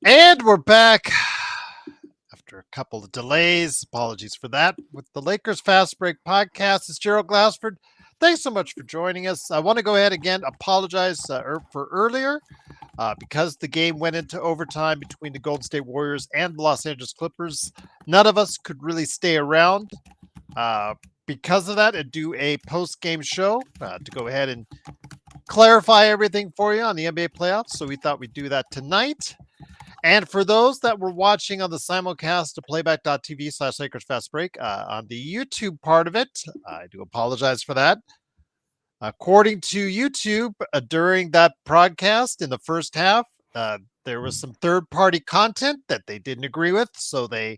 And we're back after a couple of delays. Apologies for that. With the Lakers Fast Break podcast, it's Gerald Glassford. Thanks so much for joining us. I want to go ahead again, apologize for earlier because the game went into overtime between the Golden State Warriors and the Los Angeles Clippers. None of us could really stay around uh, because of that and do a post game show to go ahead and clarify everything for you on the NBA playoffs. So we thought we'd do that tonight. And for those that were watching on the simulcast to playback.tv/Lakers Fast Break on the YouTube part of it, I do apologize for that. According to YouTube, during that broadcast in the first half, there was some third party content that they didn't agree with. So they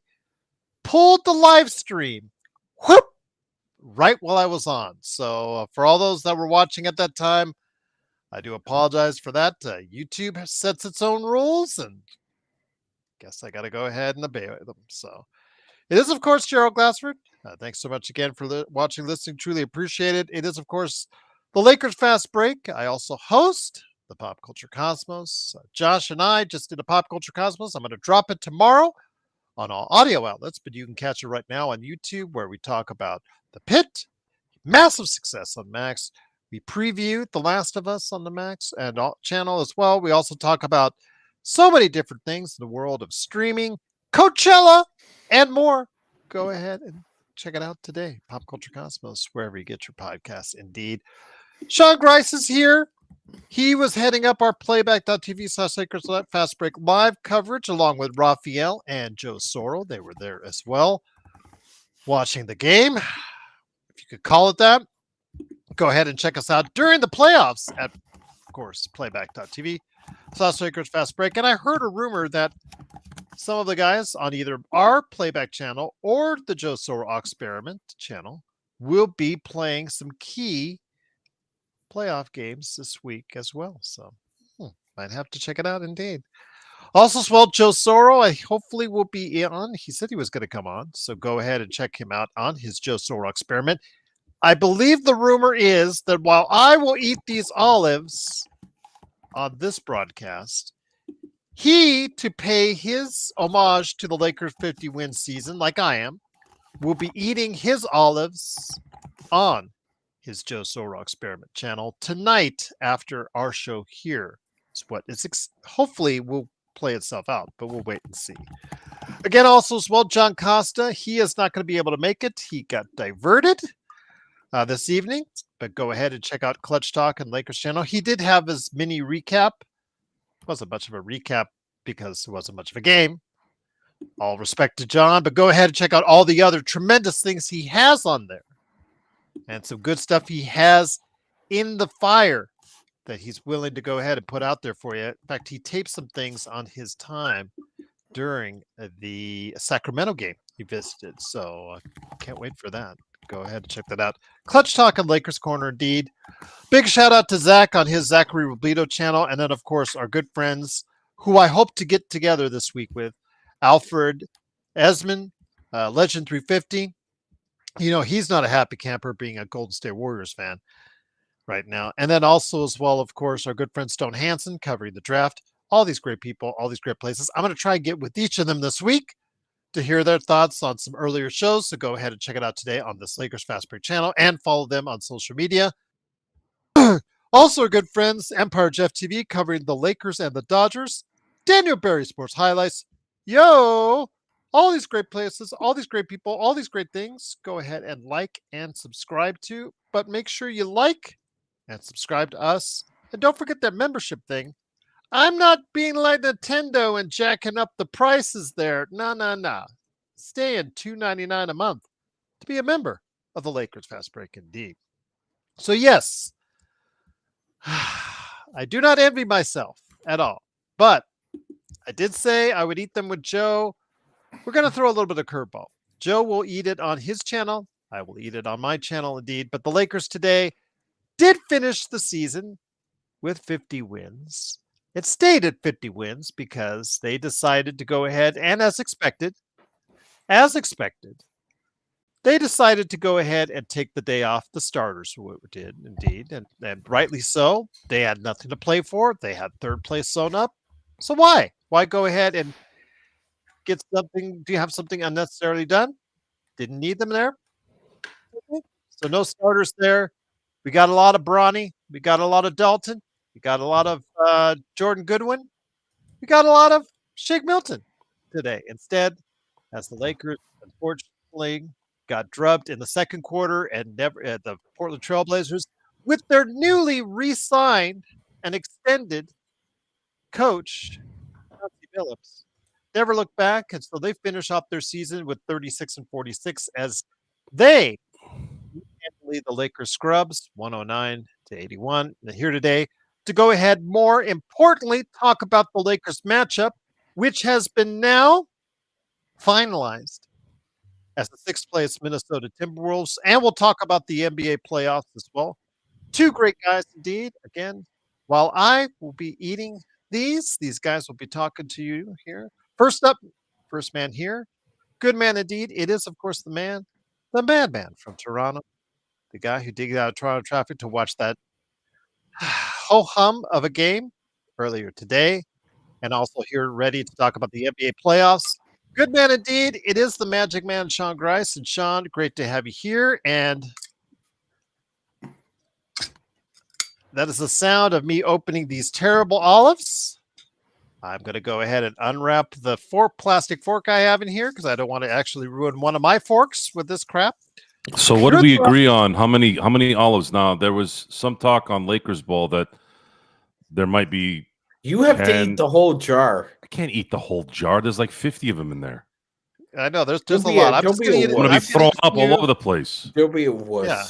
pulled the live stream whoop, right while I was on. So for all those that were watching at that time, I do apologize for that. YouTube sets its own rules, and guess I got to go ahead and obey them. So it is, of course, Gerald Glassford. Thanks so much again for watching, listening. Truly appreciate it. It is, of course, the Lakers Fast Break. I also host the Pop Culture Cosmos. Josh and I just did a Pop Culture Cosmos. I'm going to drop it tomorrow on all audio outlets, but you can catch it right now on YouTube where we talk about The Pit, massive success on Max. We preview The Last of Us on the Max and channel as well. We also talk about so many different things in the world of streaming, Coachella, and more. Go ahead and check it out today. Pop Culture Cosmos, wherever you get your podcasts. Indeed. Sean Grice is here. He was heading up our playback.tv/Lakers Fast Break live coverage along with Raphael and Joe Sorrell. They were there as well, watching the game, if you could call it that. Go ahead and check us out during the playoffs at, of course, playback.tv/Lakers Fast Break. And I heard a rumor that some of the guys on either our playback channel or the Joe Sorrell Experiment channel will be playing some key playoff games this week as well. So might have to check it out indeed. Also, as well, Joe Sorrell, I hopefully will be on. He said he was going to come on. So go ahead and check him out on his Joe Sorrell Experiment. I believe the rumor is that while I will eat these olives on this broadcast, he, to pay his homage to the Lakers' 50-win season, like I am, will be eating his olives on his Joe Sorrell Experiment channel tonight after our show here. It's what it's hopefully will play itself out, but we'll wait and see. Again, also as well, John Costa, he is not going to be able to make it. He got diverted this evening, but go ahead and check out Clutch Talk and Lakers channel. He did have his mini recap. It wasn't much of a recap because it wasn't much of a game. All respect to John, but go ahead and check out all the other tremendous things he has on there and some good stuff he has in the fire that he's willing to go ahead and put out there for you. In fact, he taped some things on his time during the Sacramento game he visited. So I can't wait for that. Go ahead and check that out. Clutch Talk on Lakers Corner, indeed. Big shout out to Zach on his Zachary Robledo channel. And then, of course, our good friends who I hope to get together this week with, Alfred Esmond, Legend 350. You know, he's not a happy camper being a Golden State Warriors fan right now. And then also as well, of course, our good friend Stone Hansen covering the draft. All these great people, all these great places. I'm going to try and get with each of them this week to hear their thoughts on some earlier shows. So go ahead and check it out today on this Lakers Fast Break channel and follow them on social media. Also, our good friends, Empire Jeff TV, covering the Lakers and the Dodgers. Daniel Barry Sports Highlights. Yo! All these great places, all these great people, all these great things. Go ahead and like and subscribe to. But make sure you like and subscribe to us. And don't forget that membership thing. I'm not being like Nintendo and jacking up the prices there. No. Stay in $2.99 a month to be a member of the Lakers Fast Break indeed. So yes, I do not envy myself at all. But I did say I would eat them with Joe. We're going to throw a little bit of curveball. Joe will eat it on his channel. I will eat it on my channel indeed. But the Lakers today did finish the season with 50 wins. It stayed at 50 wins because they decided to go ahead and as expected, they decided to go ahead and take the day off. The starters did indeed, and rightly so. They had nothing to play for. They had third place sewn up. So why? Why go ahead and get something? Do you have something unnecessarily done? Didn't need them there. Okay. So no starters there. We got a lot of Bronny. We got a lot of Dalton. We got a lot of Jordan Goodwin. We got a lot of Shake Milton today. Instead, as the Lakers unfortunately got drubbed in the second quarter and never the Portland Trailblazers with their newly re-signed and extended coach Chauncey Billups never looked back, and so they finish off their season with 36-46 as they handily the Lakers scrubs 109-81. And here today to go ahead, more importantly, talk about the Lakers matchup, which has been now finalized as the sixth place Minnesota Timberwolves. And we'll talk about the NBA playoffs as well. Two great guys indeed. Again, while I will be eating these guys will be talking to you here. First up, first man here. Good man indeed. It is, of course, the madman from Toronto, the guy who digged out of Toronto traffic to watch that ho hum of a game earlier today, and also here ready to talk about the NBA playoffs. Good man indeed. It is the Magic Man, Sean Grice. And Sean, great to have you here. And that is the sound of me opening these terrible olives. I'm going to go ahead and unwrap the plastic fork I have in here because I don't want to actually ruin one of my forks with this crap. So what did we agree on? How many olives? Now there was some talk on Lakers Bowl that there might be. You have to eat the whole jar. I can't eat the whole jar. There's like 50 of them in there. I know there's a lot. I'm just going to eat it. I'm going to be thrown up all over the place. There'll be a wuss. Yeah.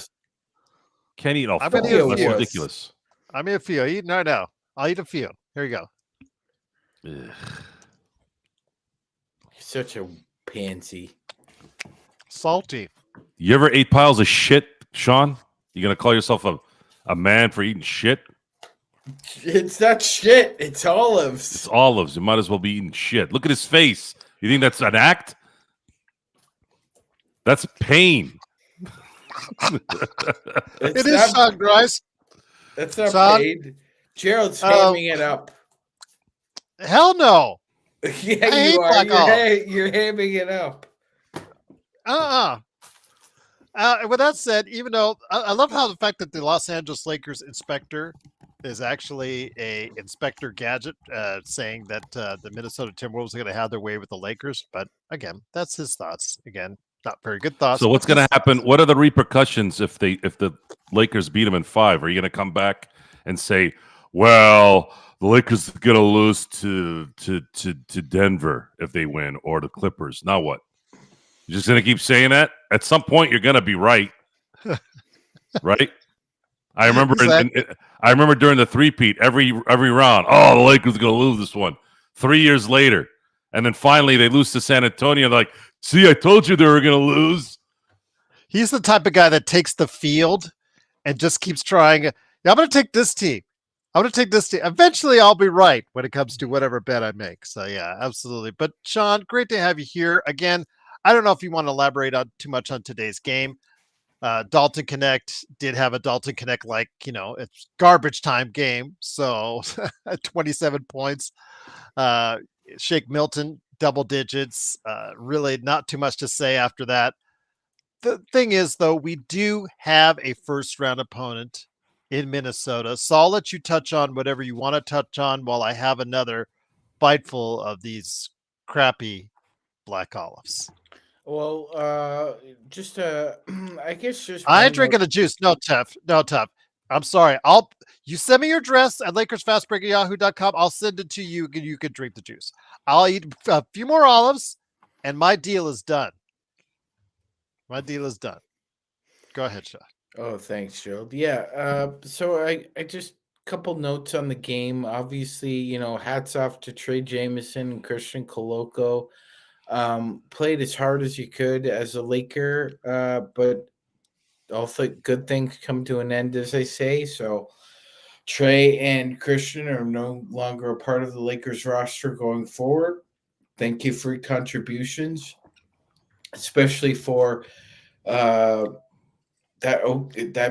Can't eat all 50. That's ridiculous. I'm eat a few. Eat right now. I'll eat a few. Here you go. Ugh. You're such a pansy. Salty. You ever ate piles of shit, Sean? You gonna call yourself a man for eating shit? It's not shit. It's olives. It's olives. You might as well be eating shit. Look at his face. You think that's an act? That's pain. It is Sean Grice. That's not pain. Gerald's hamming it up. Hell no. Yeah, you are. You're hamming it up. With that said, even though I love how the fact that the Los Angeles Lakers inspector is actually a Inspector Gadget saying that the Minnesota Timberwolves are going to have their way with the Lakers. But again, that's his thoughts. Again, not very good thoughts. So what's going to happen? What are the repercussions if the Lakers beat them in 5? Are you going to come back and say, well, the Lakers are going to lose to Denver if they win, or the Clippers? Now what? You're just going to keep saying that? At some point, you're going to be right. Right? I remember I remember during the three-peat, every round, oh, the Lakers are going to lose this one. 3 years later. And then finally, they lose to San Antonio. They're like, see, I told you they were going to lose. He's the type of guy that takes the field and just keeps trying. Yeah, I'm going to take this team. I'm going to take this team. Eventually, I'll be right when it comes to whatever bet I make. So, yeah, absolutely. But, Sean, great to have you here. Again, I don't know if you want to elaborate on too much on today's game. Dalton Connect did have a Dalton Connect it's garbage time game. So 27 points. Shake Milton, double digits. Really not too much to say after that. The thing is, though, we do have a first round opponent in Minnesota. So I'll let you touch on whatever you want to touch on while I have another biteful of these crappy black olives. Well, I guess just. I ain't drinking the juice. No, Teff. I'm sorry. You send me your address at LakersFastBreak@yahoo.com. I'll send it to you and you can drink the juice. I'll eat a few more olives and my deal is done. My deal is done. Go ahead, Sean. Oh, thanks, Gerald. Yeah. So I just couple notes on the game. Obviously, hats off to Trey Jameson and Christian Coloco. Played as hard as you could as a Laker, but also good things come to an end, as I say. So Trey and Christian are no longer a part of the Lakers roster going forward. Thank you for your contributions, especially for that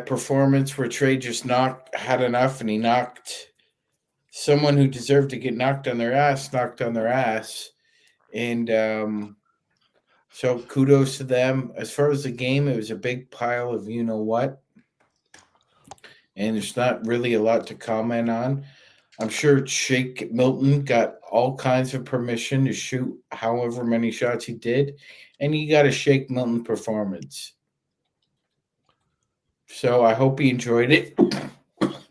performance where Trey just had enough and he knocked someone who deserved to get knocked on their ass, and so kudos to them. As far as the game, it was a big pile of you know what, and there's not really a lot to comment on. I'm sure Shake Milton got all kinds of permission to shoot however many shots he did, and he got a Shake Milton performance. So I hope he enjoyed it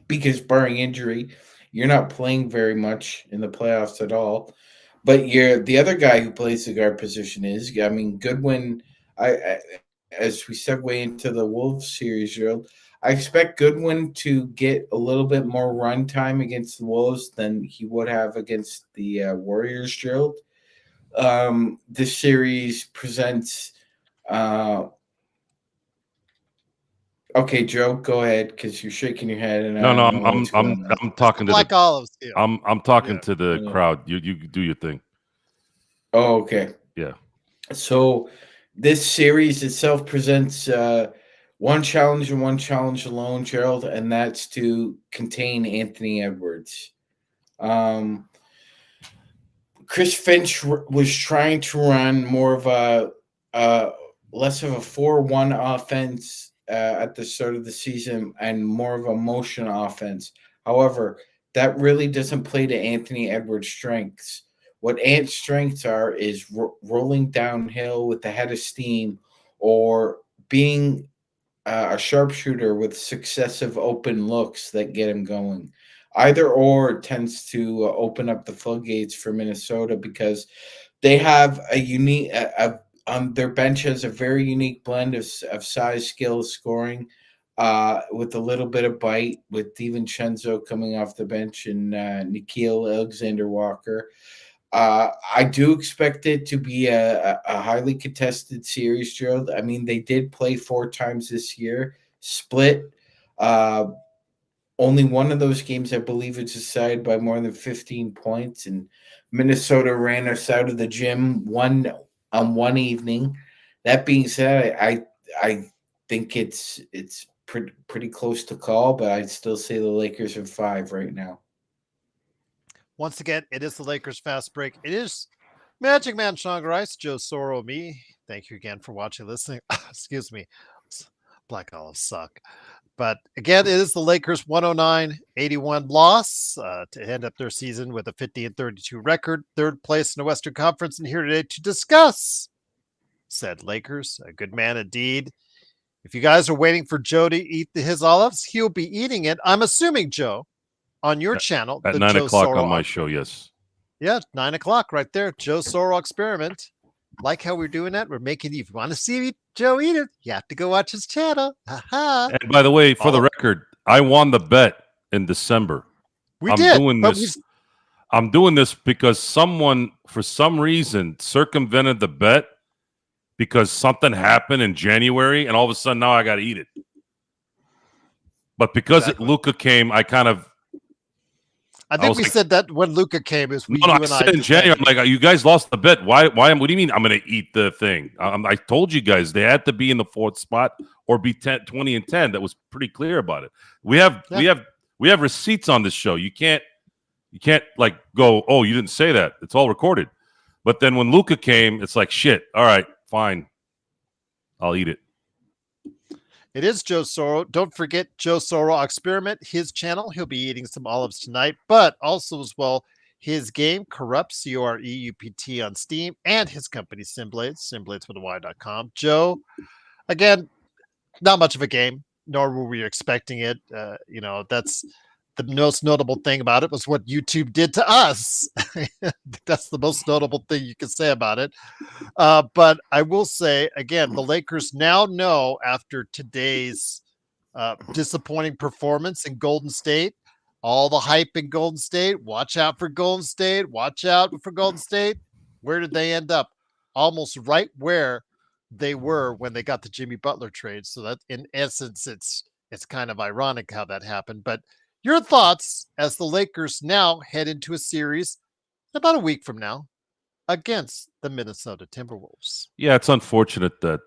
because, barring injury, you're not playing very much in the playoffs at all. But you're the other guy who plays the guard position is. I mean, Goodwin. I as we segue into the Wolves series, Gerald, I expect Goodwin to get a little bit more run time against the Wolves than he would have against the Warriors, Gerald. This series presents. Okay, Joe, go ahead because you're shaking your head, and I No, no, don't know what's going on. I'm talking to Black the Olives deal. I'm talking Yeah. to the Yeah. crowd. You do your thing. Oh, okay. Yeah. So this series itself presents one challenge and one challenge alone, Gerald, and that's to contain Anthony Edwards. Chris Finch was trying to run more of a less of a 4-1 offense at the start of the season and more of a motion offense. However, that really doesn't play to Anthony Edwards' strengths. What Ant's strengths are is rolling downhill with the head of steam or being a sharpshooter with successive open looks that get him going. Either or tends to open up the floodgates for Minnesota because they have a unique their bench has a very unique blend of size, skill, scoring, with a little bit of bite with DiVincenzo coming off the bench and Nikhil Alexander-Walker. I do expect it to be a highly contested series, Gerald. I mean, they did play 4 times this year, split. Only one of those games, I believe, is decided by more than 15 points, and Minnesota ran us out of the gym one evening. That being said, I think it's pretty close to call, but I'd still say the Lakers are 5 right now. Once again, it is the Lakers fast break. It is Magic Man Stronger Ice, Joe Soro, me. Thank you again for watching, listening. Excuse me. Black Olives suck. But again, it is the Lakers 109-81 loss to end up their season with a 50-32 record, third place in the Western Conference, and here today to discuss said Lakers. A good man indeed. If you guys are waiting for Joe to eat his olives, he'll be eating it. I'm assuming, Joe, on your channel. At the 9 Joe o'clock Soro on my show, yes. Yeah, 9 o'clock right there. Joe Soro Experiment. Like how we're doing that? We're making, if you want to see Joe eat it, you have to go watch his channel. And by the way, for the record, I won the bet in December. I'm doing this because someone, for some reason, circumvented the bet because something happened in January, and all of a sudden now I got to eat it. But because Luka came, I think we said that when Luka came, is we no, I said in January, I'm like, you guys lost the bet. Why? What do you mean I'm going to eat the thing? I told you guys they had to be in the 4th spot or be 20-10. That was pretty clear about it. We have receipts on this show. You can't like go, oh, you didn't say that. It's all recorded. But then when Luka came, it's like, shit. All right, fine. I'll eat it. It is Joe Soro. Don't forget Joe Soro Experiment, his channel. He'll be eating some olives tonight, but also as well, his game Corrupt, COREUPT on Steam, and his company Simblades, SimbladesWithAY.com. Joe, again, not much of a game, nor were we expecting it. That's the most notable thing about it was what YouTube did to us. That's the most notable thing you can say about it. But I will say, again, the Lakers now know after today's disappointing performance in Golden State, all the hype in Golden State, watch out for Golden State, watch out for Golden State. Where did they end up? Almost right where they were when they got the Jimmy Butler trade. So that in essence, it's kind of ironic how that happened. But your thoughts as the Lakers now head into a series about a week from now against the Minnesota Timberwolves. Yeah, it's unfortunate that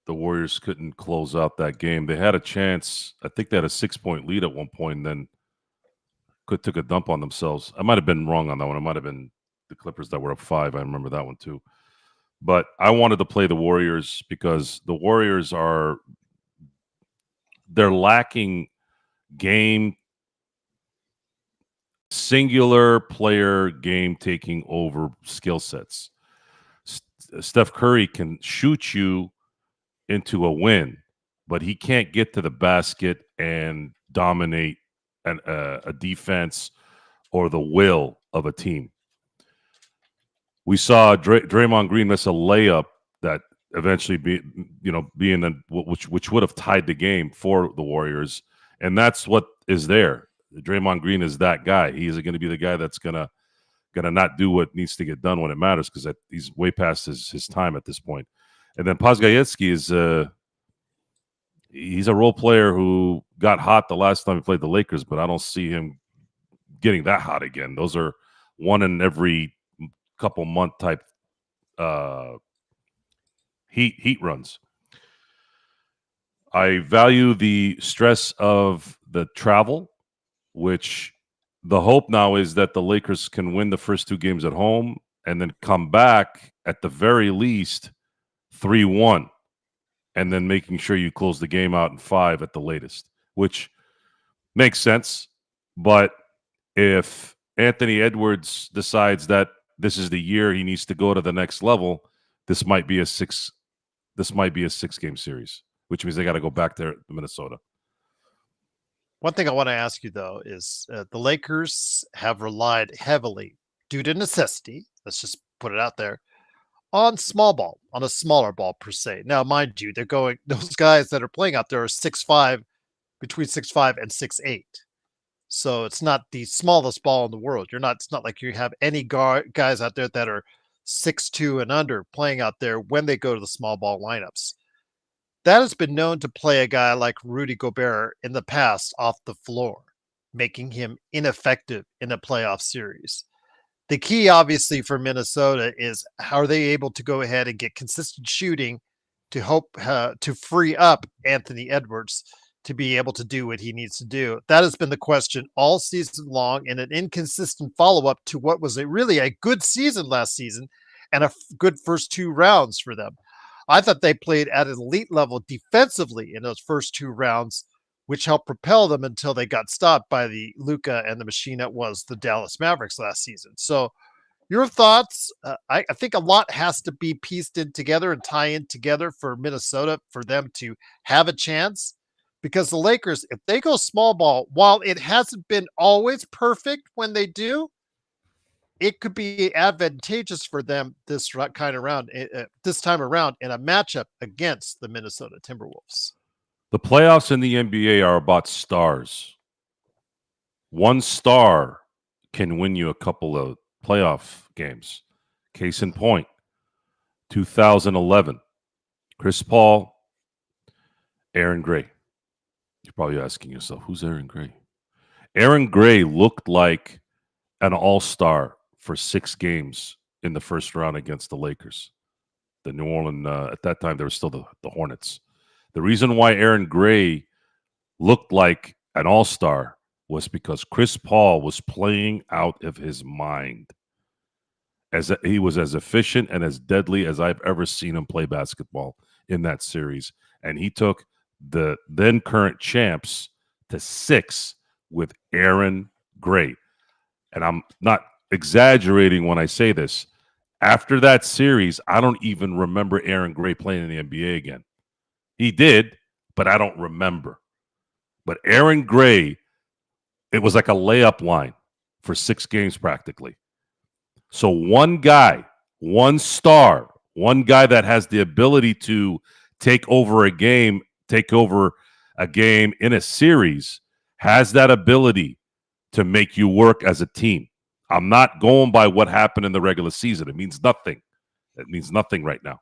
the Warriors couldn't close out that game. They had a chance. I think they had a 6-point lead at one point, and then took a dump on themselves. I might have been wrong on that one. It might have been the Clippers that were up 5. I remember that one too. But I wanted to play the Warriors because the Warriors they're lacking game, singular player game taking over skill sets. Steph Curry can shoot you into a win, but he can't get to the basket and dominate a defense or the will of a team. We saw Draymond Green miss a layup that eventually which would have tied the game for the Warriors, and that's what is there. Draymond Green is that guy. He is going to be the guy that's gonna not do what needs to get done when it matters because he's way past his time at this point. And then Podziemski is he's a role player who got hot the last time he played the Lakers, but I don't see him getting that hot again. Those are one in every couple month type heat runs. I value the stress of the travel, which the hope now is that the Lakers can win the first 2 games at home and then come back at the very least 3-1, and then making sure you close the game out in 5 at the latest, which makes sense. But if Anthony Edwards decides that this is the year he needs to go to the next level, this might be a 6-game series, which means they got to go back to Minnesota. One thing I want to ask you, though, is the Lakers have relied heavily, due to necessity, let's just put it out there, on small ball, on a smaller ball per se. Now, mind you, those guys that are playing out there are 6'5", between 6'5" and 6'8". So it's not the smallest ball in the world. It's not like you have any guys out there that are 6'2" and under playing out there when they go to the small ball lineups. That has been known to play a guy like Rudy Gobert in the past off the floor, making him ineffective in a playoff series. The key, obviously, for Minnesota is how are they able to go ahead and get consistent shooting to hope to free up Anthony Edwards to be able to do what he needs to do. That has been the question all season long, and an inconsistent follow-up to what was really a good season last season and a good first 2 rounds for them. I thought they played at an elite level defensively in those first 2 rounds, which helped propel them until they got stopped by the Luka and the machine that was the Dallas Mavericks last season. So your thoughts? I think a lot has to be pieced in together and tie in together for Minnesota for them to have a chance, because the Lakers, if they go small ball, while it hasn't been always perfect when they do, it could be advantageous for them this time around in a matchup against the Minnesota Timberwolves. The playoffs in the NBA are about stars. One star can win you a couple of playoff games. Case in point, 2011, Chris Paul, Aaron Gray. You're probably asking yourself, who's Aaron Gray? Aaron Gray looked like an all-star for 6 games in the first round against the Lakers. The New Orleans, at that time, they were still the Hornets. The reason why Aaron Gray looked like an all-star was because Chris Paul was playing out of his mind. He was as efficient and as deadly as I've ever seen him play basketball in that series. And he took the then current champs to 6 with Aaron Gray. And I'm not exaggerating when I say this. After that series, I don't even remember Aaron Gray playing in the NBA again. He did, but I don't remember. But Aaron Gray, it was like a layup line for 6 games practically. So one guy, one star, one guy that has the ability to take over a game in a series has that ability to make you work as a team. I'm not going by what happened in the regular season. It means nothing. It means nothing right now.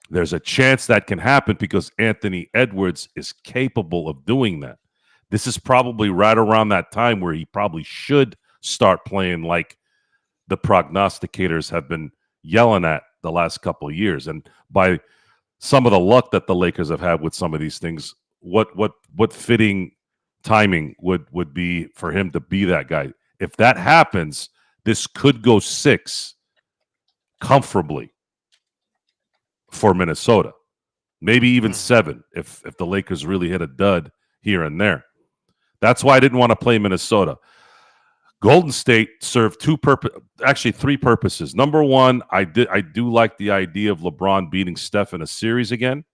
There's a chance that can happen because Anthony Edwards is capable of doing that. This is probably right around that time where he probably should start playing like the prognosticators have been yelling at the last couple of years. And by some of the luck that the Lakers have had with some of these things, what fitting timing would be for him to be that guy. If that happens, this could go 6 comfortably for Minnesota. Maybe even 7 if the Lakers really hit a dud here and there. That's why I didn't want to play Minnesota. Golden State served 3 purposes. Number one, I do like the idea of LeBron beating Steph in a series again.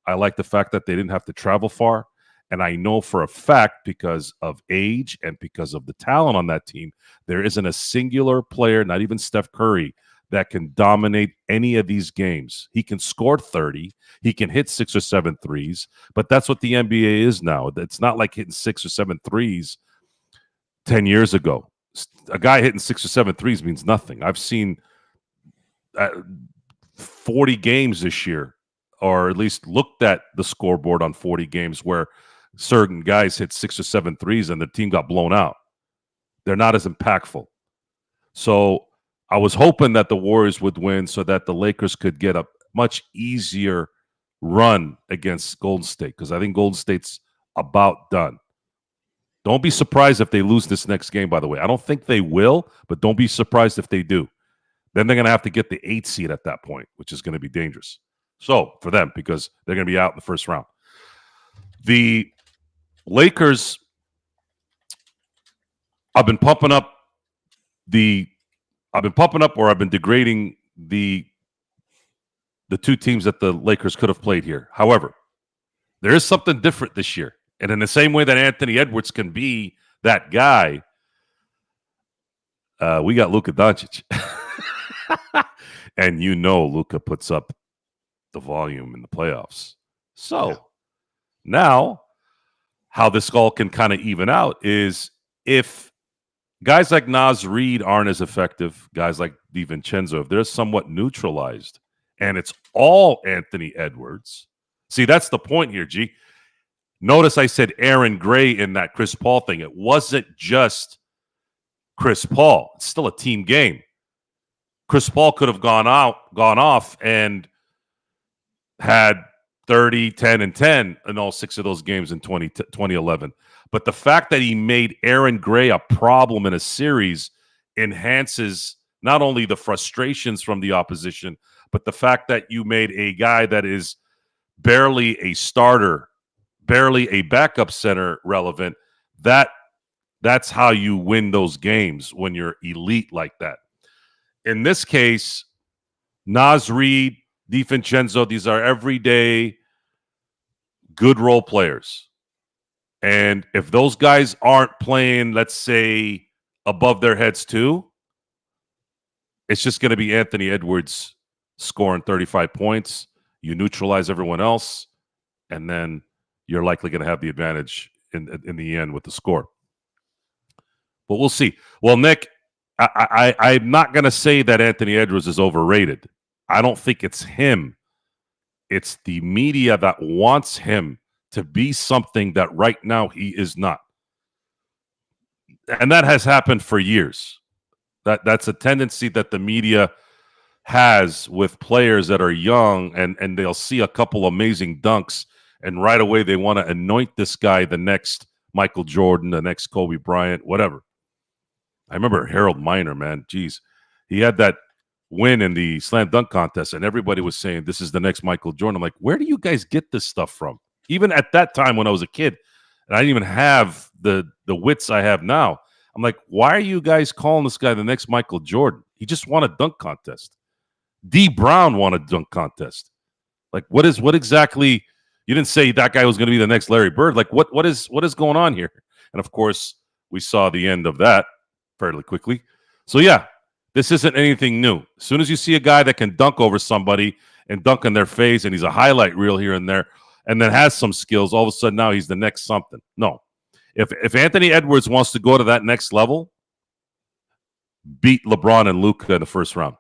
I like the fact that they didn't have to travel far. And I know for a fact, because of age and because of the talent on that team, there isn't a singular player, not even Steph Curry, that can dominate any of these games. He can score 30. He can hit 6 or 7 threes. But that's what the NBA is now. It's not like hitting 6 or 7 threes 10 years ago. A guy hitting 6 or 7 threes means nothing. I've seen 40 games this year, or at least looked at the scoreboard on 40 games where certain guys hit 6 or 7 threes and the team got blown out. They're not as impactful. So I was hoping that the Warriors would win so that the Lakers could get a much easier run against Golden State, because I think Golden State's about done. Don't be surprised if they lose this next game, by the way. I don't think they will, but don't be surprised if they do. Then they're going to have to get the 8th seed at that point, which is going to be dangerous. So for them, because they're going to be out in the first round. The Lakers, I've been pumping up or I've been degrading the 2 teams that the Lakers could have played here. However, there is something different this year. And in the same way that Anthony Edwards can be that guy, we got Luka Doncic. And Luka puts up the volume in the playoffs. So now how this all can kind of even out is if guys like Naz Reid aren't as effective, guys like DiVincenzo, if they're somewhat neutralized, and it's all Anthony Edwards. See, that's the point here, G. Notice I said Aaron Gray in that Chris Paul thing. It wasn't just Chris Paul. It's still a team game. Chris Paul could have gone off, and had 30, 10, and 10 in all 6 of those games in 2011. But the fact that he made Aaron Gray a problem in a series enhances not only the frustrations from the opposition, but the fact that you made a guy that is barely a starter, barely a backup center relevant. That's how you win those games when you're elite like that. In this case, Naz Reid, DiVincenzo, these are everyday good role players. And if those guys aren't playing, let's say, above their heads too, it's just going to be Anthony Edwards scoring 35 points. You neutralize everyone else, and then you're likely going to have the advantage in the end with the score. But we'll see. Well, Nick, I'm not going to say that Anthony Edwards is overrated. I don't think it's him. It's the media that wants him to be something that right now he is not. And that has happened for years. That's a tendency that the media has with players that are young, and they'll see a couple amazing dunks, and right away they want to anoint this guy the next Michael Jordan, the next Kobe Bryant, whatever. I remember Harold Miner, man. Geez. He had that win in the slam dunk contest, and everybody was saying, this is the next Michael Jordan. I'm like, where do you guys get this stuff from? Even at that time when I was a kid, and I didn't even have the wits I have now. I'm like, why are you guys calling this guy the next Michael Jordan? He just won a dunk contest. D. Brown won a dunk contest. Like, what exactly? You didn't say that guy was going to be the next Larry Bird. Like, what is going on here? And of course, we saw the end of that fairly quickly. So yeah, this isn't anything new. As soon as you see a guy that can dunk over somebody and dunk in their face, and he's a highlight reel here and there, and then has some skills, all of a sudden now he's the next something. No. If Anthony Edwards wants to go to that next level, beat LeBron and Luka in the first round.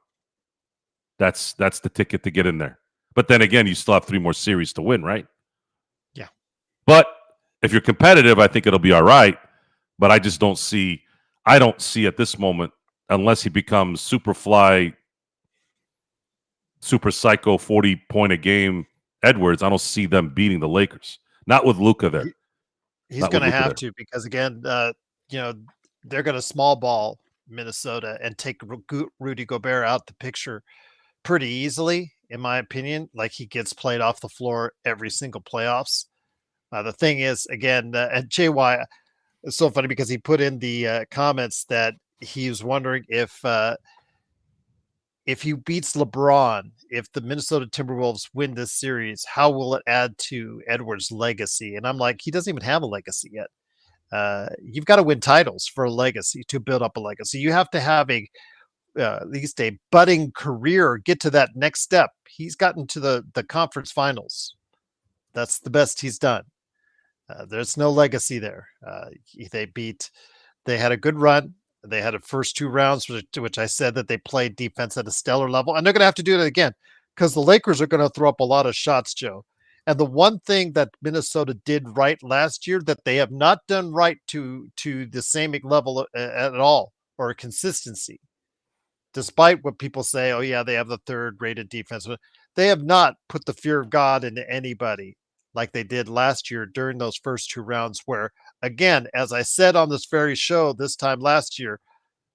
That's the ticket to get in there. But then again, you still have 3 more series to win, right? Yeah. But if you're competitive, I think it'll be all right. But I just don't see at this moment, unless he becomes super fly, super psycho, 40-point a game Edwards, I don't see them beating the Lakers. Not with Luka there. He's Not going with to Luka have there. to because again, they're going to small ball Minnesota and take Rudy Gobert out the picture pretty easily, in my opinion. Like he gets played off the floor every single playoffs. The thing is, again, and JY, it's so funny because he put in the comments that he was wondering if he beats LeBron, if the Minnesota Timberwolves win this series, how will it add to Edwards' legacy? And I'm like, he doesn't even have a legacy yet. You've got to win titles for a legacy to build up a legacy. You have to have at least a budding career, get to that next step. He's gotten to the conference finals. That's the best he's done. There's no legacy there. They had a good run. They had a first 2 rounds, which I said that they played defense at a stellar level, and they're going to have to do it again because the Lakers are going to throw up a lot of shots, Joe. And the one thing that Minnesota did right last year that they have not done right to the same level at all, or consistency, despite what people say, oh yeah, they have the third rated defense, they have not put the fear of God into anybody like they did last year during those first 2 rounds, where, again, as I said on this very show this time last year,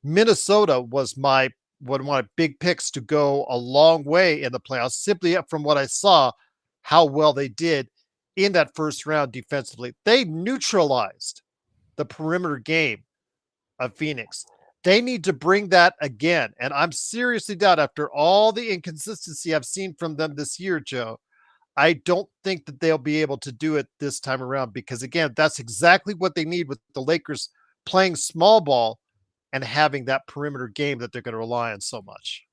Minnesota was one of my big picks to go a long way in the playoffs, simply from what I saw, how well they did in that first round defensively. They neutralized the perimeter game of Phoenix. They need to bring that again. And I'm seriously doubt, after all the inconsistency I've seen from them this year, Joe, I don't think that they'll be able to do it this time around because, again, that's exactly what they need with the Lakers playing small ball and having that perimeter game that they're going to rely on so much.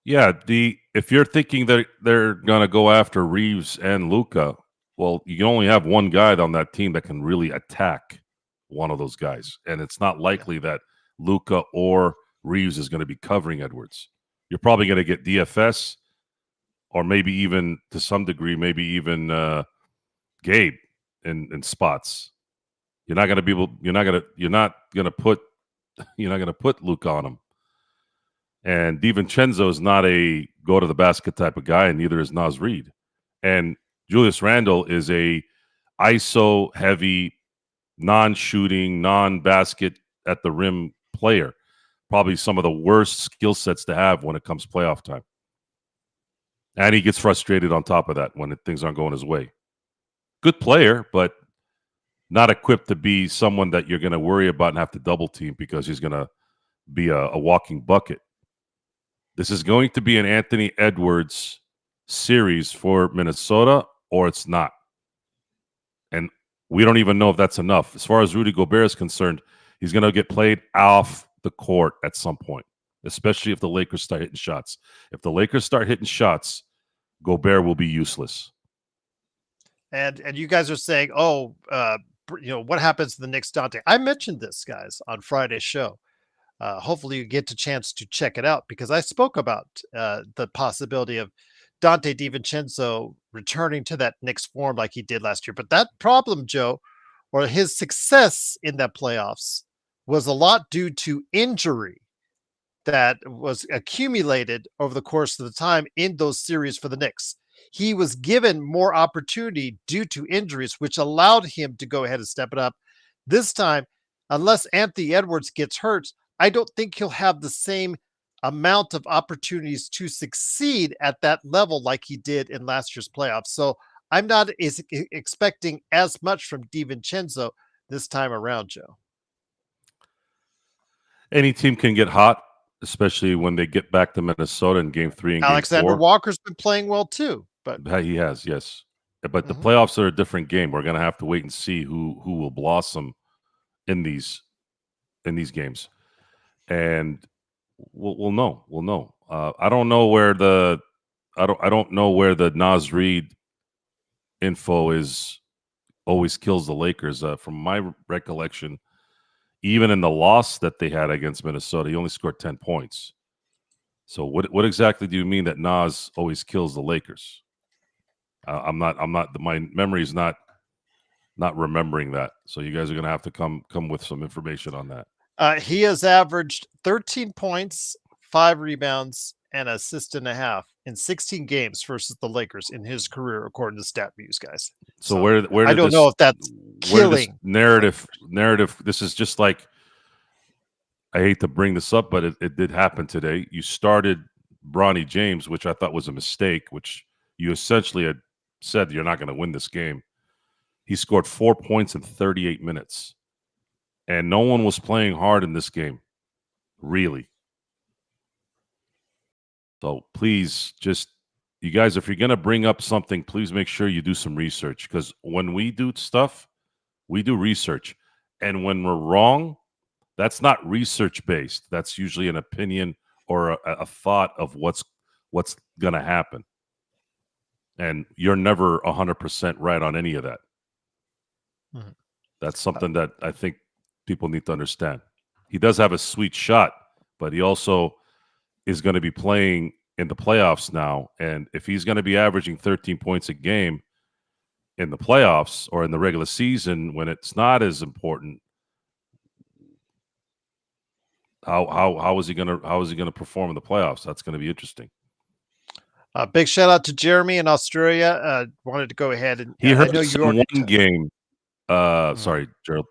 Yeah, if you're thinking that they're gonna go after Reeves and Luka, well, you can only have one guy on that team that can really attack one of those guys, and it's not likely that Luka or Reeves is going to be covering Edwards. You're probably going to get DFS, or maybe even to some degree, maybe even Gabe in spots. You're not going to be able. You're not going to put Luka on him. And DiVincenzo is not a go to the basket type of guy, and neither is Naz Reid. And Julius Randle is a ISO heavy, non-shooting, non-basket at the rim player. Probably some of the worst skill sets to have when it comes playoff time. And he gets frustrated on top of that when things aren't going his way. Good player, but not equipped to be someone that you're going to worry about and have to double team because he's going to be a walking bucket. This is going to be an Anthony Edwards series for Minnesota, or it's not. And we don't even know if that's enough. As far as Rudy Gobert is concerned, he's going to get played off the court at some point, especially if the Lakers start hitting shots. If the Lakers start hitting shots, Gobert will be useless. And you guys are saying, what happens to the Knicks, Dante? I mentioned this, guys, on Friday's show. Hopefully you get a chance to check it out because I spoke about the possibility of Dante DiVincenzo returning to that Knicks form like he did last year. But that problem, Joe, or his success in that playoffs was a lot due to injury that was accumulated over the course of the time in those series for the Knicks. He was given more opportunity due to injuries, which allowed him to go ahead and step it up. This time, unless Anthony Edwards gets hurt, I don't think he'll have the same amount of opportunities to succeed at that level like he did in last year's playoffs. So I'm not expecting as much from DiVincenzo this time around, Joe. Any team can get hot, especially when they get back to Minnesota in Game 3 and Alexander Game 4. Walker's been playing well too, but He has, yes. But the playoffs are a different game. We're going to have to wait and see who will blossom in these games, and we'll know. We'll know. I don't know where the Naz Reid info is. Always kills the Lakers. From my recollection, even in the loss that they had against Minnesota, he only scored 10 points. So what exactly do you mean that Naz always kills the Lakers? I'm not. My memory is not remembering that. So you guys are going to have to come with some information on that. He has averaged 13 points, 5 rebounds, and an assist and a half in 16 games versus the Lakers in his career, according to StatMuse, guys. So where I did don't this know if that's where did this killing. narrative? This is just like, I hate to bring this up, but it did happen today. You started Bronny James, which I thought was a mistake, which you essentially had said you're not going to win this game. He scored 4 points in 38 minutes, and no one was playing hard in this game, really. So please, just, you guys, if you're going to bring up something, please make sure you do some research, because when we do stuff, we do research. And when we're wrong, that's not research based. That's usually an opinion or a thought of what's going to happen. And you're never 100% right on any of that. Mhm. That's something that I think people need to understand. He does have a sweet shot, but he also is going to be playing in the playoffs now. And if he's going to be averaging 13 points a game in the playoffs or in the regular season when it's not as important, how is he gonna perform in the playoffs? That's going to be interesting. Big shout out to Jeremy in Australia. Wanted to go ahead and He I heard know us you in already. one game. Mhm. Sorry, Gerald.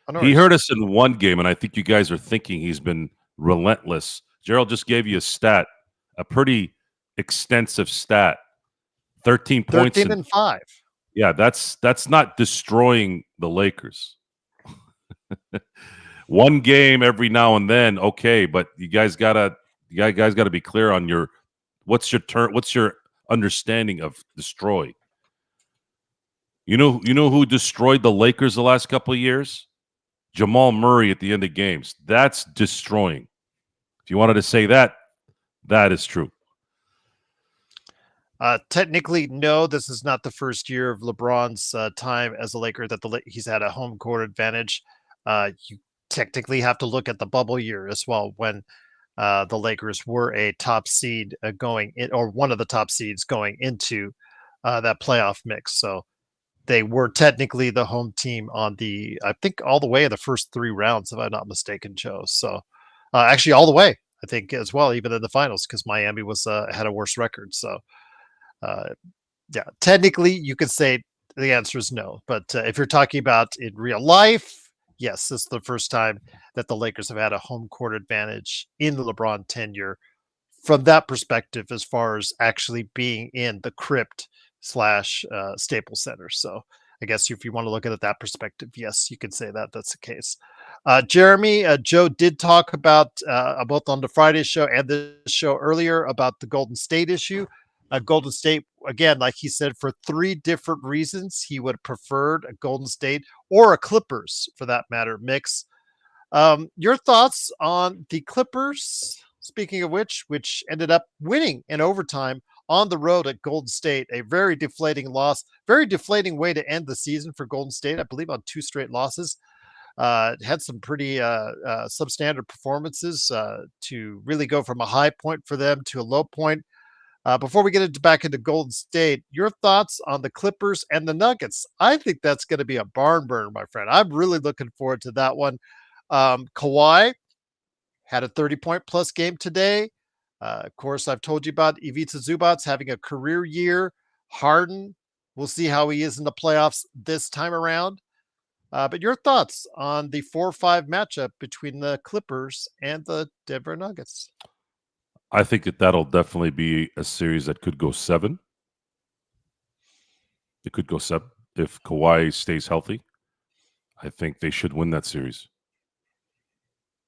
Oh, no He worries. heard us in one game, and I think you guys are thinking he's been relentless. Gerald just gave you a stat, a pretty extensive stat. 13 points 13 and and 5. yeah, that's not destroying the Lakers. One game every now and then, okay, but you guys gotta be clear on your what's your understanding of destroy. You know who destroyed the Lakers the last couple of years? Jamal Murray at the end of games. That's destroying. If you wanted to say that, that is true. Technically, no, this is not the first year of LeBron's time as a Laker that he's had a home court advantage. You technically have to look at the bubble year as well, when the Lakers were a top seed going in, or one of the top seeds going into that playoff mix. So they were technically the home team on I think, all the way in the first 3 rounds, if I'm not mistaken, Joe. So actually, all the way, I think, as well, even in the finals, because Miami had a worse record. So uh, yeah, technically, you could say the answer is no. But if you're talking about in real life, yes, this is the first time that the Lakers have had a home court advantage in the LeBron tenure from that perspective, as far as actually being in the crypt slash Staples Center. So I guess if you want to look at it that perspective, yes, you could say that that's the case. Jeremy, Joe did talk about both on the Friday show and this show earlier about the Golden State issue. Golden State, again, like he said, for 3 different reasons, he would have preferred a Golden State or a Clippers, for that matter, mix. Your thoughts on the Clippers, speaking of which ended up winning in overtime on the road at Golden State, a very deflating loss, very deflating way to end the season for Golden State, I believe on 2 straight losses. Had some pretty substandard performances to really go from a high point for them to a low point. Before we get back into Golden State, your thoughts on the Clippers and the Nuggets? I think that's going to be a barn burner, my friend. I'm really looking forward to that one. Kawhi had a 30-point plus game today. Of course, I've told you about Ivica Zubats having a career year. Harden, we'll see how he is in the playoffs this time around. But your thoughts on the 4-5 matchup between the Clippers and the Denver Nuggets? I think that'll definitely be a series that could go 7. It could go 7 if Kawhi stays healthy. I think they should win that series.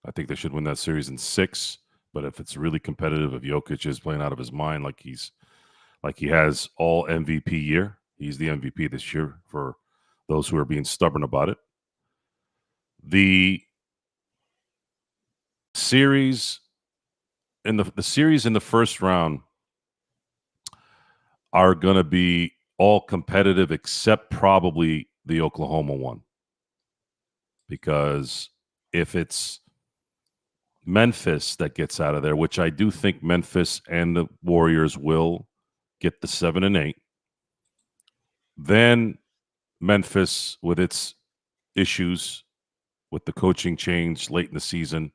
I think they should win that series in 6. But if it's really competitive, if Jokic is playing out of his mind like he has all MVP year, he's the MVP this year for those who are being stubborn about it. The series in the first round are going to be all competitive except probably the Oklahoma one. Because if it's Memphis that gets out of there, which I do think Memphis and the Warriors will get the 7 and 8, then Memphis, with its issues with the coaching change late in the season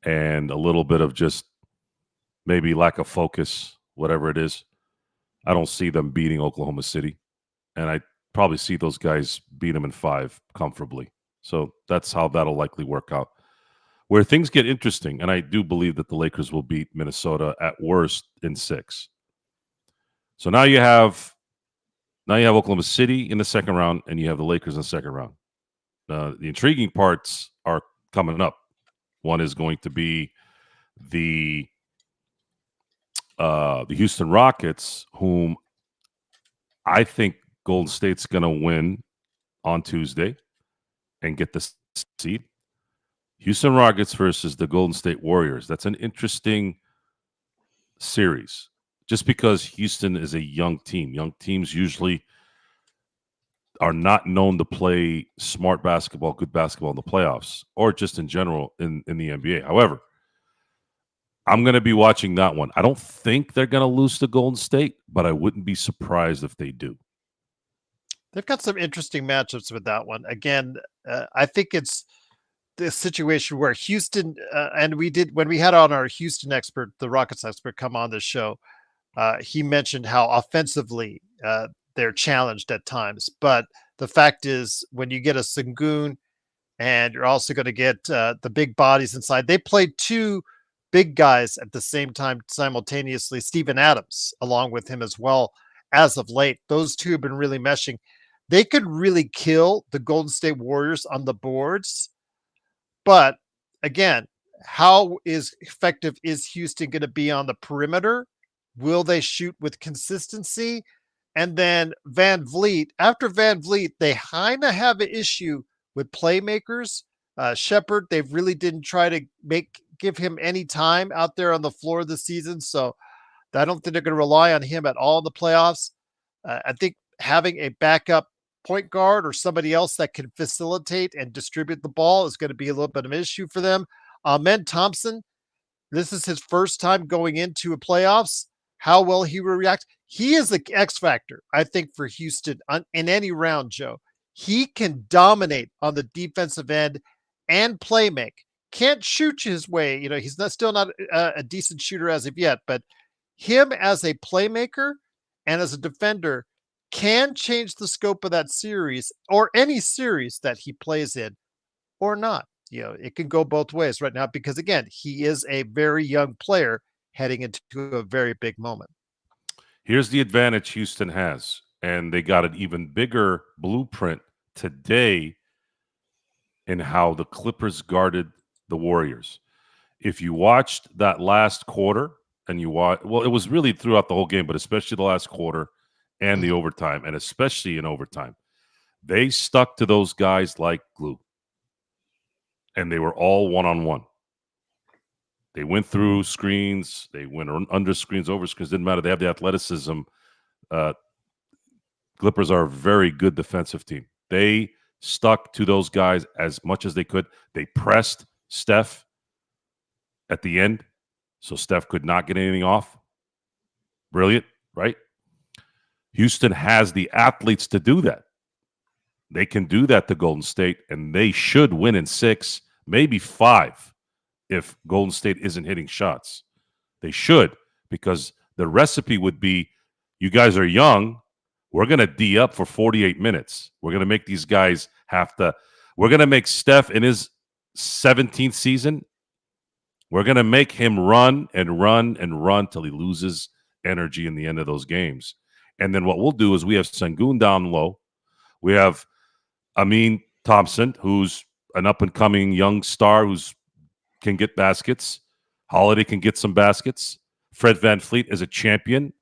and a little bit of just maybe lack of focus, whatever it is. I don't see them beating Oklahoma City, and I probably see those guys beat them in 5 comfortably. So that's how that'll likely work out. Where things get interesting, and I do believe that the Lakers will beat Minnesota at worst in 6. So now you have Oklahoma City in the second round, and you have the Lakers in the second round. The intriguing parts are coming up. One is going to be the Houston Rockets, whom I think Golden State's going to win on Tuesday and get the seed. Houston Rockets versus the Golden State Warriors. That's an interesting series just because Houston is a young team. Young teams usually are not known to play smart basketball, good basketball in the playoffs, or just in general in the NBA. However, I'm going to be watching that one. I don't think they're going to lose to Golden State, but I wouldn't be surprised if they do. They've got some interesting matchups with that one. Again, I think it's the situation where Houston, and we did, when we had on our Houston expert, the Rockets expert, come on this show, he mentioned how offensively they're challenged at times. But the fact is, when you get a Sengun and you're also going to get the big bodies inside, they played 2 big guys at the same time simultaneously, Steven Adams along with him as well as of late. Those 2 have been really meshing. They could really kill the Golden State Warriors on the boards. But again, how effective is Houston going to be on the perimeter? Will they shoot with consistency? And then Van Vliet, after Van Vliet, they kind of have an issue with playmakers. Shepherd, they really didn't try to give him any time out there on the floor this season. So I don't think they're going to rely on him at all in the playoffs. I think having a backup point guard or somebody else that can facilitate and distribute the ball is going to be a little bit of an issue for them. Amen Thompson, this is his first time going into a playoffs. How well he will react. He is the X factor, I think, for Houston in any round, Joe. He can dominate on the defensive end and play make. Can't shoot his way. He's still not a decent shooter as of yet, but him as a playmaker and as a defender can change the scope of that series or any series that he plays in or not. It can go both ways right now because, again, he is a very young player heading into a very big moment. Here's the advantage Houston has, and they got an even bigger blueprint today in how the Clippers guarded the Warriors. If you watched that last quarter and it was really throughout the whole game, but especially the last quarter and the overtime, and especially in overtime, they stuck to those guys like glue. And they were all one-on-one. They went through screens. They went under screens, over screens. Didn't matter. They have the athleticism. Clippers are a very good defensive team. They stuck to those guys as much as they could. They pressed Steph at the end, so Steph could not get anything off. Brilliant, right? Houston has the athletes to do that. They can do that to Golden State, and they should win in 6, maybe 5, if Golden State isn't hitting shots. They should, because the recipe would be, you guys are young, we're going to D up for 48 minutes. We're going to make these guys we're going to make Steph in his 17th season, we're going to make him run and run and run till he loses energy in the end of those games. And then what we'll do is we have Sengun down low. We have Amen Thompson, who's an up-and-coming young star who can get baskets. Holiday can get some baskets. Fred VanVleet is a champion.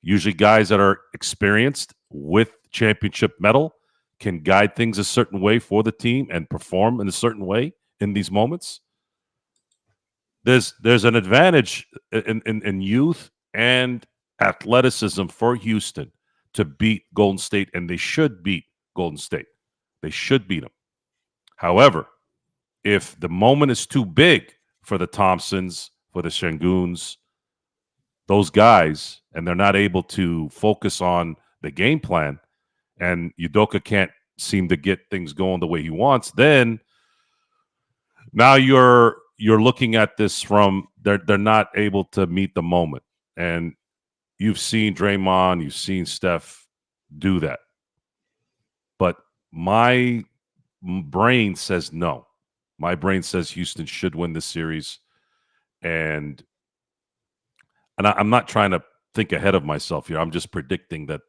Usually guys that are experienced with championship medal can guide things a certain way for the team and perform in a certain way in these moments. There's an advantage in youth and athleticism for Houston to beat Golden State, and they should beat Golden State. They should beat them. However, if the moment is too big for the Thompsons, for the Senguns, those guys, and they're not able to focus on the game plan, and Udoka can't seem to get things going the way he wants, then now you're looking at this from they're not able to meet the moment. And you've seen Draymond, you've seen Steph do that. But my brain says no. My brain says Houston should win this series. And I'm not trying to think ahead of myself here. I'm just predicting that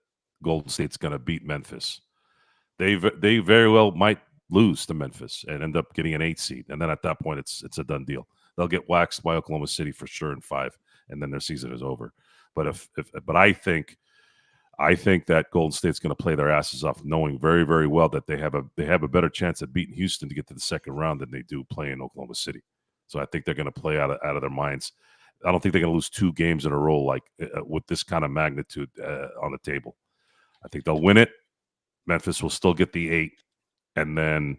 Golden State's going to beat Memphis. They very well might lose to Memphis and end up getting an 8 seed, and then at that point, it's a done deal. They'll get waxed by Oklahoma City for sure in 5, and then their season is over. But but I think that Golden State's going to play their asses off, knowing very, very well that they have a better chance at beating Houston to get to the second round than they do playing Oklahoma City. So I think they're going to play out of their minds. I don't think they're going to lose 2 games in a row like with this kind of magnitude on the table. I think they'll win it. Memphis will still get the 8, and then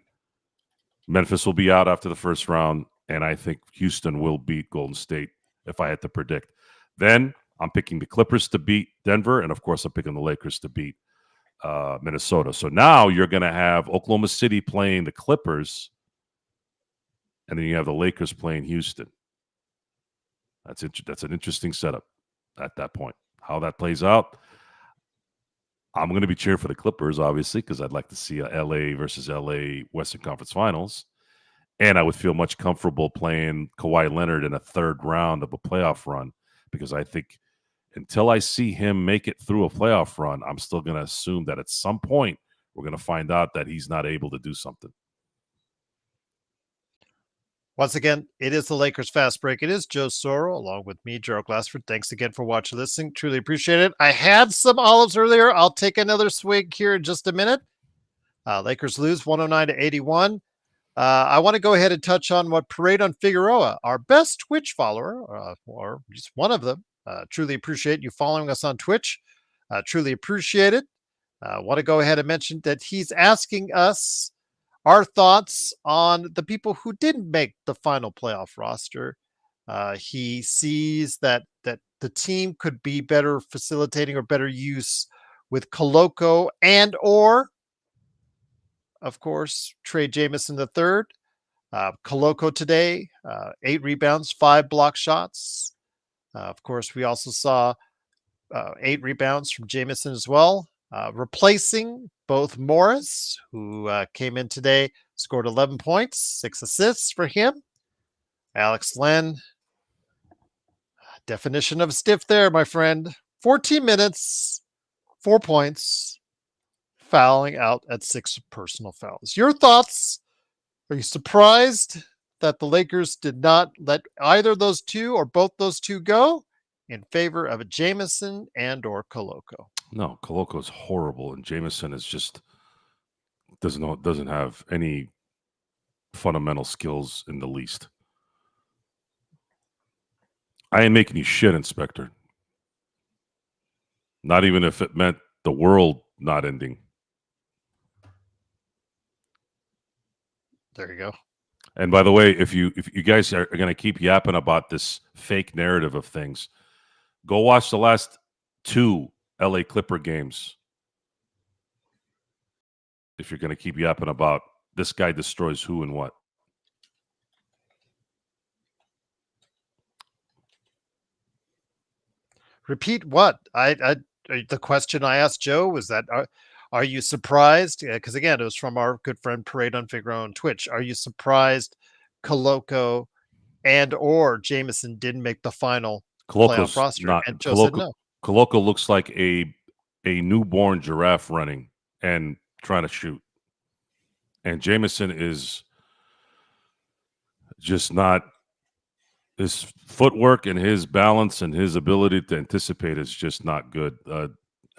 Memphis will be out after the first round, and I think Houston will beat Golden State if I had to predict. Then I'm picking the Clippers to beat Denver, and of course I'm picking the Lakers to beat Minnesota. So now you're going to have Oklahoma City playing the Clippers, and then you have the Lakers playing Houston. That's an interesting setup at that point. How that plays out, I'm going to be cheering for the Clippers, obviously, because I'd like to see a LA versus LA Western Conference Finals. And I would feel much comfortable playing Kawhi Leonard in a third round of a playoff run, because I think until I see him make it through a playoff run, I'm still going to assume that at some point we're going to find out that he's not able to do something. Once again, it is the Lakers Fast Break. It is Joe Soro along with me, Gerald Glassford. Thanks again for watching, listening. Truly appreciate it. I had some olives earlier. I'll take another swig here in just a minute. Lakers lose 109-81. I want to go ahead and touch on what Parade on Figueroa, our best Twitch follower, or just one of them. Truly appreciate you following us on Twitch. Truly appreciate it. Want to go ahead and mention that he's asking us our thoughts on the people who didn't make the final playoff roster. He sees that the team could be better facilitating or better use with Koloko and or, of course, Trey Jamison III. Koloko today, 8 rebounds, 5 block shots. Of course, we also saw 8 rebounds from Jamison as well. Replacing both Morris, who came in today, scored 11 points, 6 assists for him. Alex Len, definition of stiff there, my friend. 14 minutes, 4 points, fouling out at 6 personal fouls. Your thoughts? Are you surprised that the Lakers did not let either of those two or both those two go in favor of a Jamison and or Koloko? No, Koloko is horrible, and Jamison is just doesn't have any fundamental skills in the least. I ain't making you shit, Inspector. Not even if it meant the world not ending. There you go. And by the way, if you guys are going to keep yapping about this fake narrative of things, go watch the last 2 LA Clipper games. If you're going to keep yapping about this guy destroys who and what. Repeat what? The question I asked Joe was that are you surprised? Because again, it was from our good friend Parade on Figueroa on Twitch. Are you surprised Koloko and or Jamison didn't make the final playoff roster? Not, and Joe said no. Koloko looks like a newborn giraffe running and trying to shoot. And Jamison is just not, his footwork and his balance and his ability to anticipate is just not good.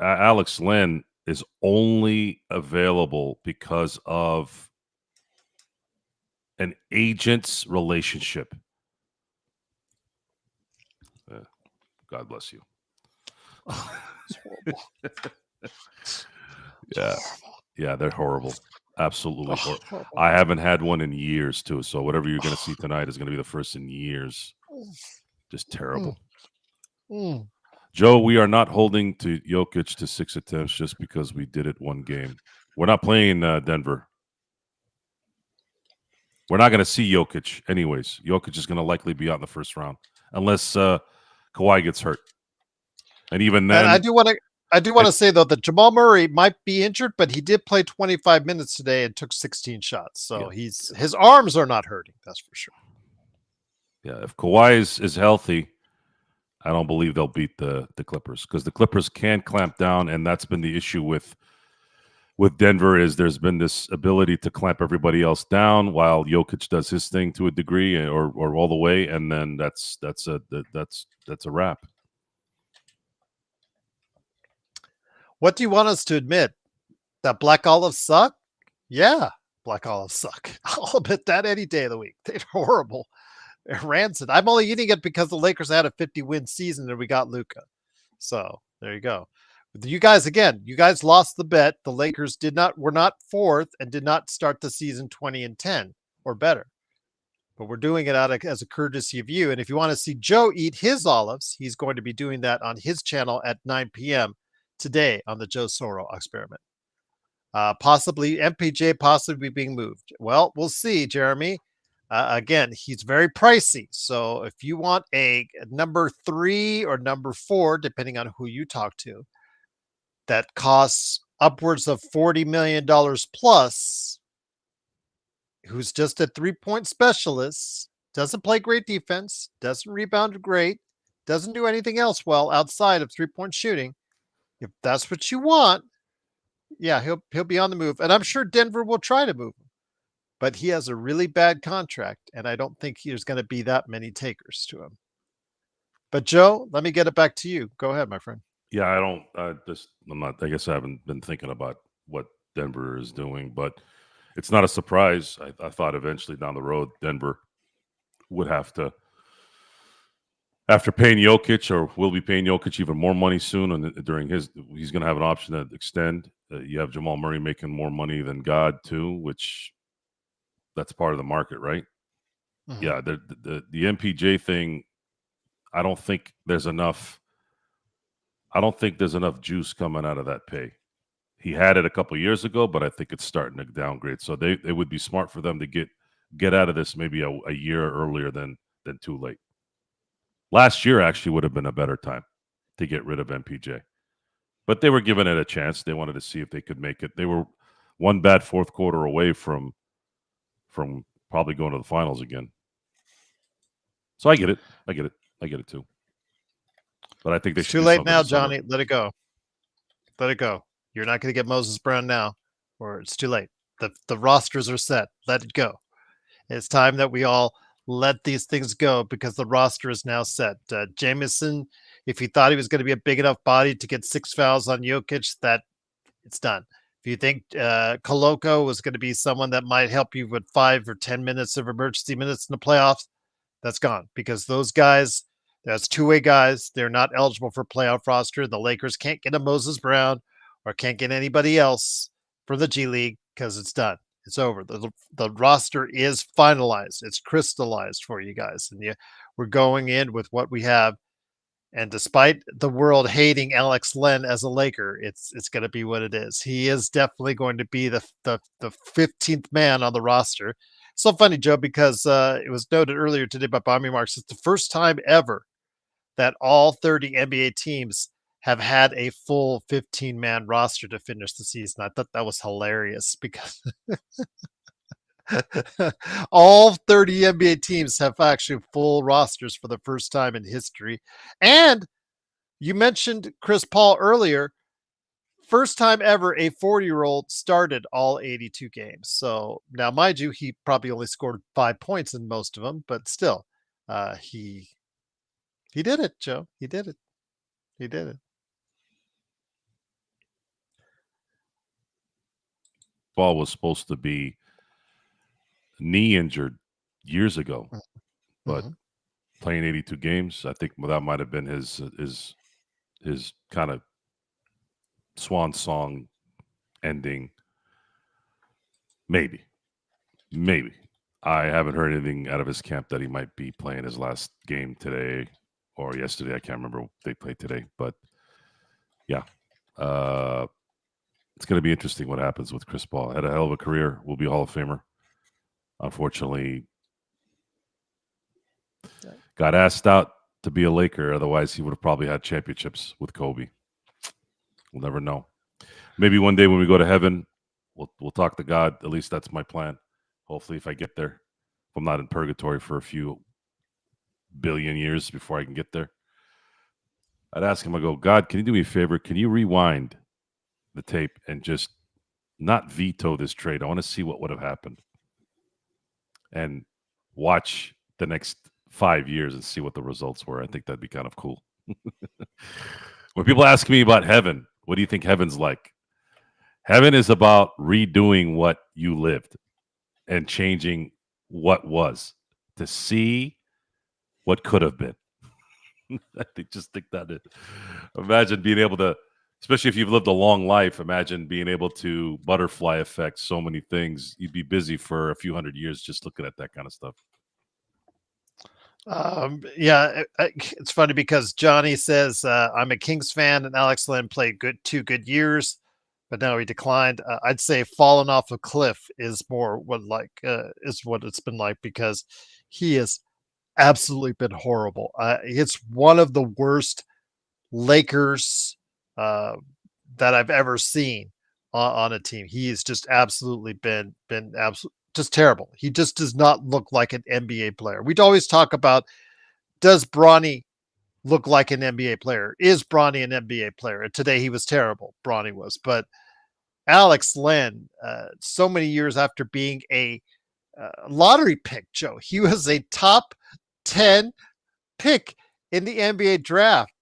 Alex Len is only available because of an agent's relationship. God bless you. Yeah, they're horrible. Absolutely horrible. I haven't had one in years, too. So whatever you're going to see tonight is going to be the first in years. Just terrible. Joe, we are not holding to Jokic to 6 attempts just because we did it one game. We're not playing Denver. We're not going to see Jokic anyways. Jokic is going to likely be out in the first round. unless Kawhi gets hurt. And even And then, I do want to say though that Jamal Murray might be injured, but he did play 25 minutes today and took 16 shots. So his arms are not hurting. That's for sure. yeah, if Kawhi is healthy, I don't believe they'll beat the Clippers, because the Clippers can clamp down, and that's been the issue with Denver. Is there's been this ability to clamp everybody else down while Jokic does his thing to a degree, or all the way, and then that's a wrap. What do you want us to admit? That black olives suck? Yeah, black olives suck. I'll admit that any day of the week. They're horrible. They're rancid. I'm only eating it because the Lakers had a 50-win season and we got Luka. So there you go. You guys, again, you guys lost the bet. The Lakers were not fourth and did not start the season 20-10 or better. But we're doing it as a courtesy of you. And if you want to see Joe eat his olives, he's going to be doing that on his channel at 9 p.m. today on the Joe Soro experiment. Possibly MPJ possibly being moved. Well, we'll see, Jeremy. Again, he's very pricey. So if you want a number 3 or number 4, depending on who you talk to, that costs upwards of $40 million plus, who's just a 3-point specialist, doesn't play great defense, doesn't rebound great, doesn't do anything else well outside of 3-point shooting. If that's what you want, yeah, he'll be on the move. And I'm sure Denver will try to move him. But he has a really bad contract, and I don't think there's going to be that many takers to him. But Joe, let me get it back to you. Go ahead, my friend. Yeah, I guess I haven't been thinking about what Denver is doing, but it's not a surprise. I thought eventually down the road, Denver would have to, after paying Jokic, or will be paying Jokic even more money soon, and he's going to have an option to extend. You have Jamal Murray making more money than God too, which that's part of the market, right? Mm-hmm. Yeah, the MPJ thing, I don't think there's enough juice coming out of that pay. He had it a couple years ago, but I think it's starting to downgrade. So it would be smart for them to get out of this maybe a year earlier than too late. Last year actually would have been a better time to get rid of MPJ. But they were giving it a chance. They wanted to see if they could make it. They were one bad fourth quarter away from probably going to the finals again. So I get it. I get it too. But I think they it's should too do late something now, this summer. Johnny. Let it go. Let it go. You're not going to get Moses Brown now, or it's too late. The rosters are set. Let it go. It's time that we all let these things go because the roster is now set. Jameson, if he thought he was going to be a big enough body to get 6 fouls on Jokic, that it's done. If you think Koloko was going to be someone that might help you with 5 or 10 minutes of emergency minutes in the playoffs, that's gone because those guys, that's two-way guys. They're not eligible for playoff roster. The Lakers can't get a Moses Brown or can't get anybody else for the G League because it's done. It's over. The roster is finalized. It's crystallized for you guys. And we're going in with what we have. And despite the world hating Alex Len as a Laker, it's going to be what it is. He is definitely going to be the 15th man on the roster. So funny, Joe, because it was noted earlier today by Bobby Marks. It's the first time ever that all 30 NBA teams have had a full 15-man roster to finish the season. I thought that was hilarious because all 30 NBA teams have actually full rosters for the first time in history. And you mentioned Chris Paul earlier. First time ever a 40-year-old started all 82 games. So now, mind you, he probably only scored 5 points in most of them, but still, he did it, Joe. He did it. He did it. Paul was supposed to be knee injured years ago, but playing 82 games, I think that might have been his kind of swan song ending. Maybe. I haven't heard anything out of his camp that he might be playing his last game today or yesterday. I can't remember. They played today, but yeah. It's going to be interesting what happens with Chris Paul. Had a hell of a career. Will be a Hall of Famer. Unfortunately, Got asked out to be a Laker. Otherwise, he would have probably had championships with Kobe. We'll never know. Maybe one day when we go to heaven, we'll talk to God. At least that's my plan. Hopefully, if I get there, if I'm not in purgatory for a few billion years before I can get there, I'd ask him. I go, God, can you do me a favor? Can you rewind the tape and just not veto this trade? I want to see what would have happened, and watch the next 5 years and see what the results were. I think that'd be kind of cool. When people ask me about heaven, what do you think heaven's like? Heaven is about redoing what you lived and changing what was to see what could have been. I think that it. Imagine being able to, especially if you've lived a long life, imagine being able to butterfly effect so many things. You'd be busy for a few hundred years just looking at that kind of stuff. Yeah, it's funny because Johnny says I'm a Kings fan and Alex Len played 2 good years, but now he declined. I'd say falling off a cliff is more what is what it's been like, because he has absolutely been horrible. It's one of the worst Lakers that I've ever seen on a team. He has just absolutely been just terrible. He just does not look like an NBA player. We'd always talk about, does Bronny look like an NBA player? Is Bronny an NBA player? And today he was terrible. Bronny was. But Alex Len, so many years after being a lottery pick, Joe, he was a top 10 pick in the NBA draft.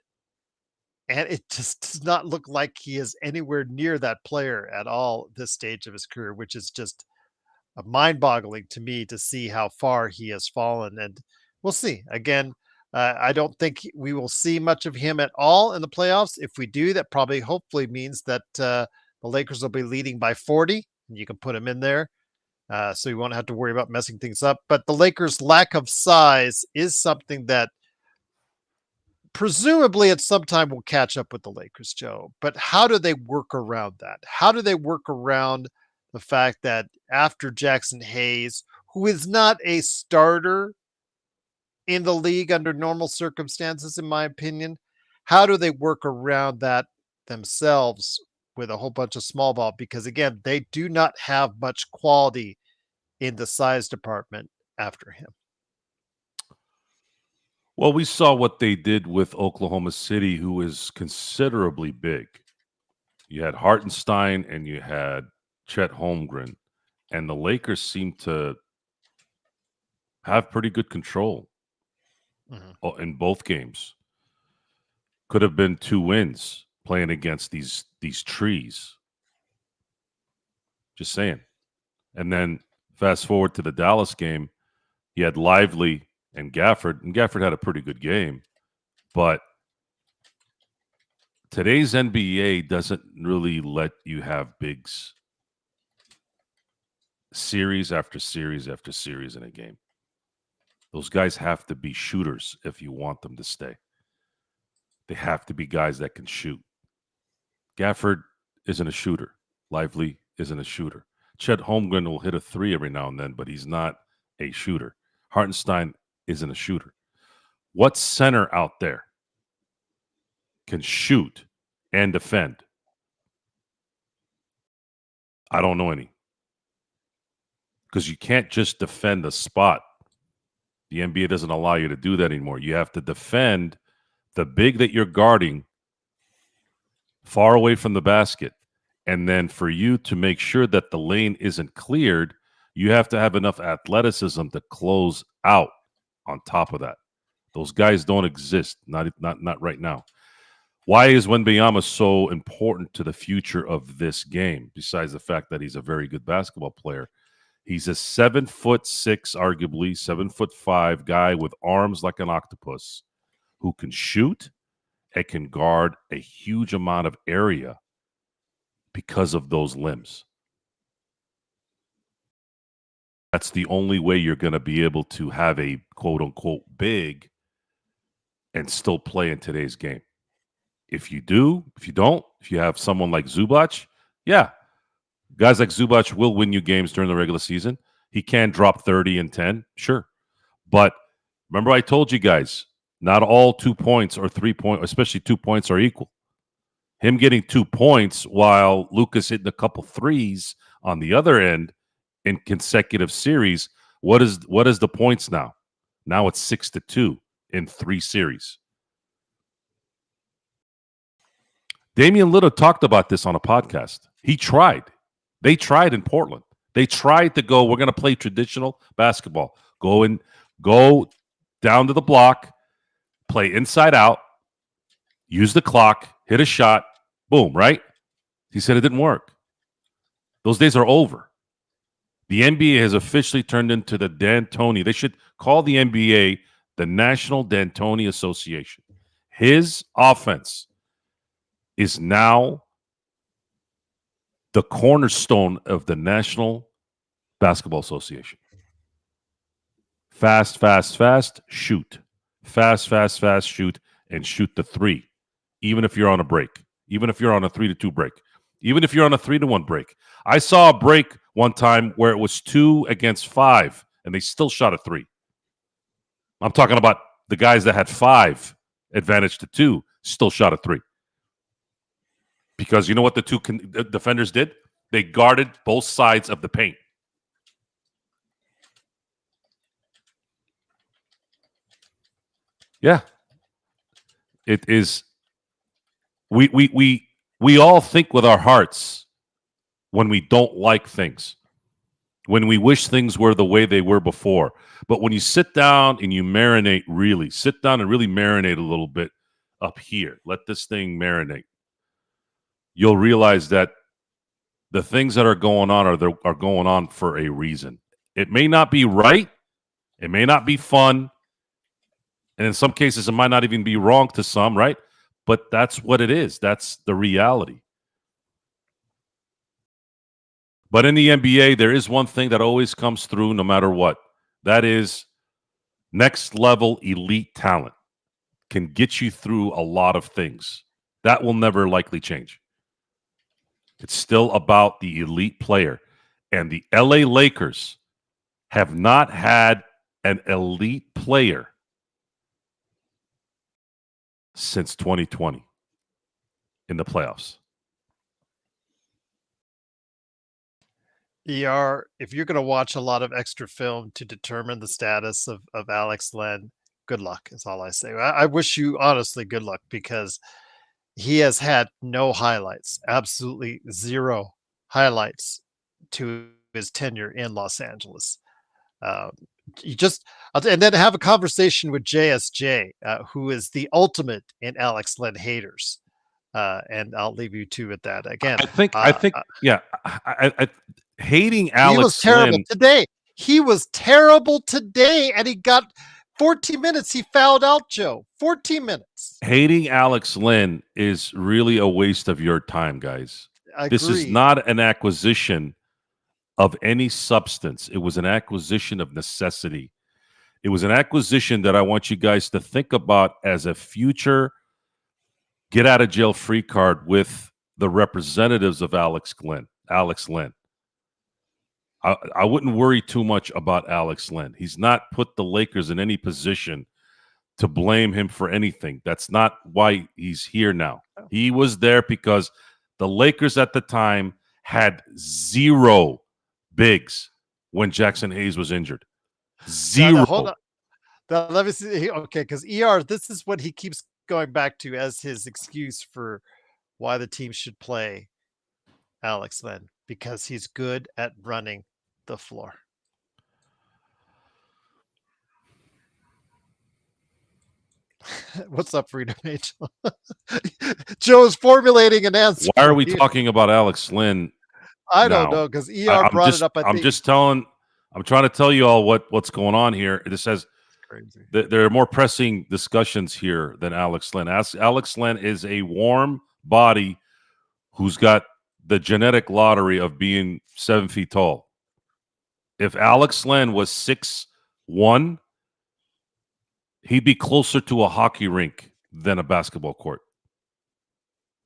And it just does not look like he is anywhere near that player at all this stage of his career, which is just mind-boggling to me to see how far he has fallen. And we'll see. Again, I don't think we will see much of him at all in the playoffs. If we do, that probably hopefully means that the Lakers will be leading by 40, and you can put him in there. So you won't have to worry about messing things up. But the Lakers' lack of size is something that presumably at some time will catch up with the Lakers, Joe. But how do they work around that? How do they work around the fact that after Jackson Hayes, who is not a starter in the league under normal circumstances, in my opinion, how do they work around that themselves with a whole bunch of small ball? Because again, they do not have much quality in the size department after him. Well, we saw what they did with Oklahoma City, who is considerably big. You had Hartenstein and you had Chet Holmgren, and the Lakers seem to have pretty good control in both games. Could have been 2 wins playing against these trees. Just saying. And then fast forward to the Dallas game, you had Lively and Gafford had a pretty good game, but today's NBA doesn't really let you have bigs series after series after series in a game. Those guys have to be shooters if you want them to stay. They have to be guys that can shoot. Gafford isn't a shooter. Lively isn't a shooter. Chet Holmgren will hit a 3 every now and then, but he's not a shooter. Hartenstein isn't a shooter. What center out there can shoot and defend? I don't know any. Because you can't just defend a spot. The NBA doesn't allow you to do that anymore. You have to defend the big that you're guarding far away from the basket. And then for you to make sure that the lane isn't cleared, you have to have enough athleticism to close out on top of that. Those guys don't exist, not right now. Why is Wembanyama so important to the future of this game, besides the fact that he's a very good basketball player? He's a 7'6", arguably 7'5" guy with arms like an octopus who can shoot and can guard a huge amount of area because of those limbs. That's the only way you're going to be able to have a quote-unquote big and still play in today's game. If you have someone like Zubac, yeah, guys like Zubac will win you games during the regular season. He can drop 30 and 10, sure. But Remember, I told you guys, not all 2 points or 3 points, especially 2 points, are equal. Him getting 2 points while Lucas hitting a couple threes on the other end in consecutive series. What is the points now? Now it's 6-2 in 3 series. Damian Lillard talked about this on a podcast. He tried. They tried in Portland. They tried to go, we're going to play traditional basketball. Go down to the block, play inside out, use the clock, hit a shot, boom, right? He said it didn't work. Those days are over. The NBA has officially turned into the D'Antoni. They should call the NBA the National D'Antoni Association. His offense is now the cornerstone of the National Basketball Association. Fast, fast, fast, shoot. Fast, fast, fast, shoot, and shoot the 3. Even if you're on a break. Even if you're on a 3-2 break. Even if you're on a 3-1 break. I saw a break one time where it was 2 against 5, and they still shot a 3. I'm talking about the guys that had 5 advantage to 2 still shot a 3. Because you know what the 2 defenders did? They guarded both sides of the paint. Yeah. It is. We all think with our hearts when we don't like things, when we wish things were the way they were before. But when you sit down and you marinate, really sit down and really marinate a little bit up here, let this thing marinate, you'll realize that the things that are going on are going on for a reason. It may not be right. It may not be fun. And in some cases, it might not even be wrong to some, right? But that's what it is. That's the reality. But in the NBA, there is one thing that always comes through no matter what. That is next level elite talent can get you through a lot of things. That will never likely change. It's still about the elite player. And the LA Lakers have not had an elite player since 2020 in the playoffs. If you're going to watch a lot of extra film to determine the status of Alex Len, good luck is all I say. I wish you honestly good luck because he has had no highlights, absolutely zero highlights to his tenure in Los Angeles. And then have a conversation with JSJ, who is the ultimate in Alex Len haters. And I'll leave you two at that. Again, I think, yeah. Hating Alex he was terrible Len today. He was terrible today, and he got 14 minutes. He fouled out Joe. 14 minutes. Hating Alex Len is really a waste of your time, guys. This is not an acquisition of any substance. It was an acquisition of necessity. It was an acquisition that I want you guys to think about as a future get out of jail free card with the representatives of Alex Len. I wouldn't worry too much about Alex Len. He's not put the Lakers in any position to blame him for anything. That's not why he's here now. He was there because the Lakers at the time had 0 bigs when Jackson Hayes was injured. 0. Now, hold on. Now, let me see. Okay, because this is what he keeps going back to as his excuse for why the team should play Alex Len, because he's good at running the floor. What's up, Freedom Angel? Joe's formulating an answer. Why are we talking about Alex Len? I don't know, because brought it up. I'm trying to tell you all what's going on here. It says there are more pressing discussions here than Alex Len. Alex Len is a warm body who's got the genetic lottery of being 7 feet tall. If Alex Len was 6'1", he'd be closer to a hockey rink than a basketball court.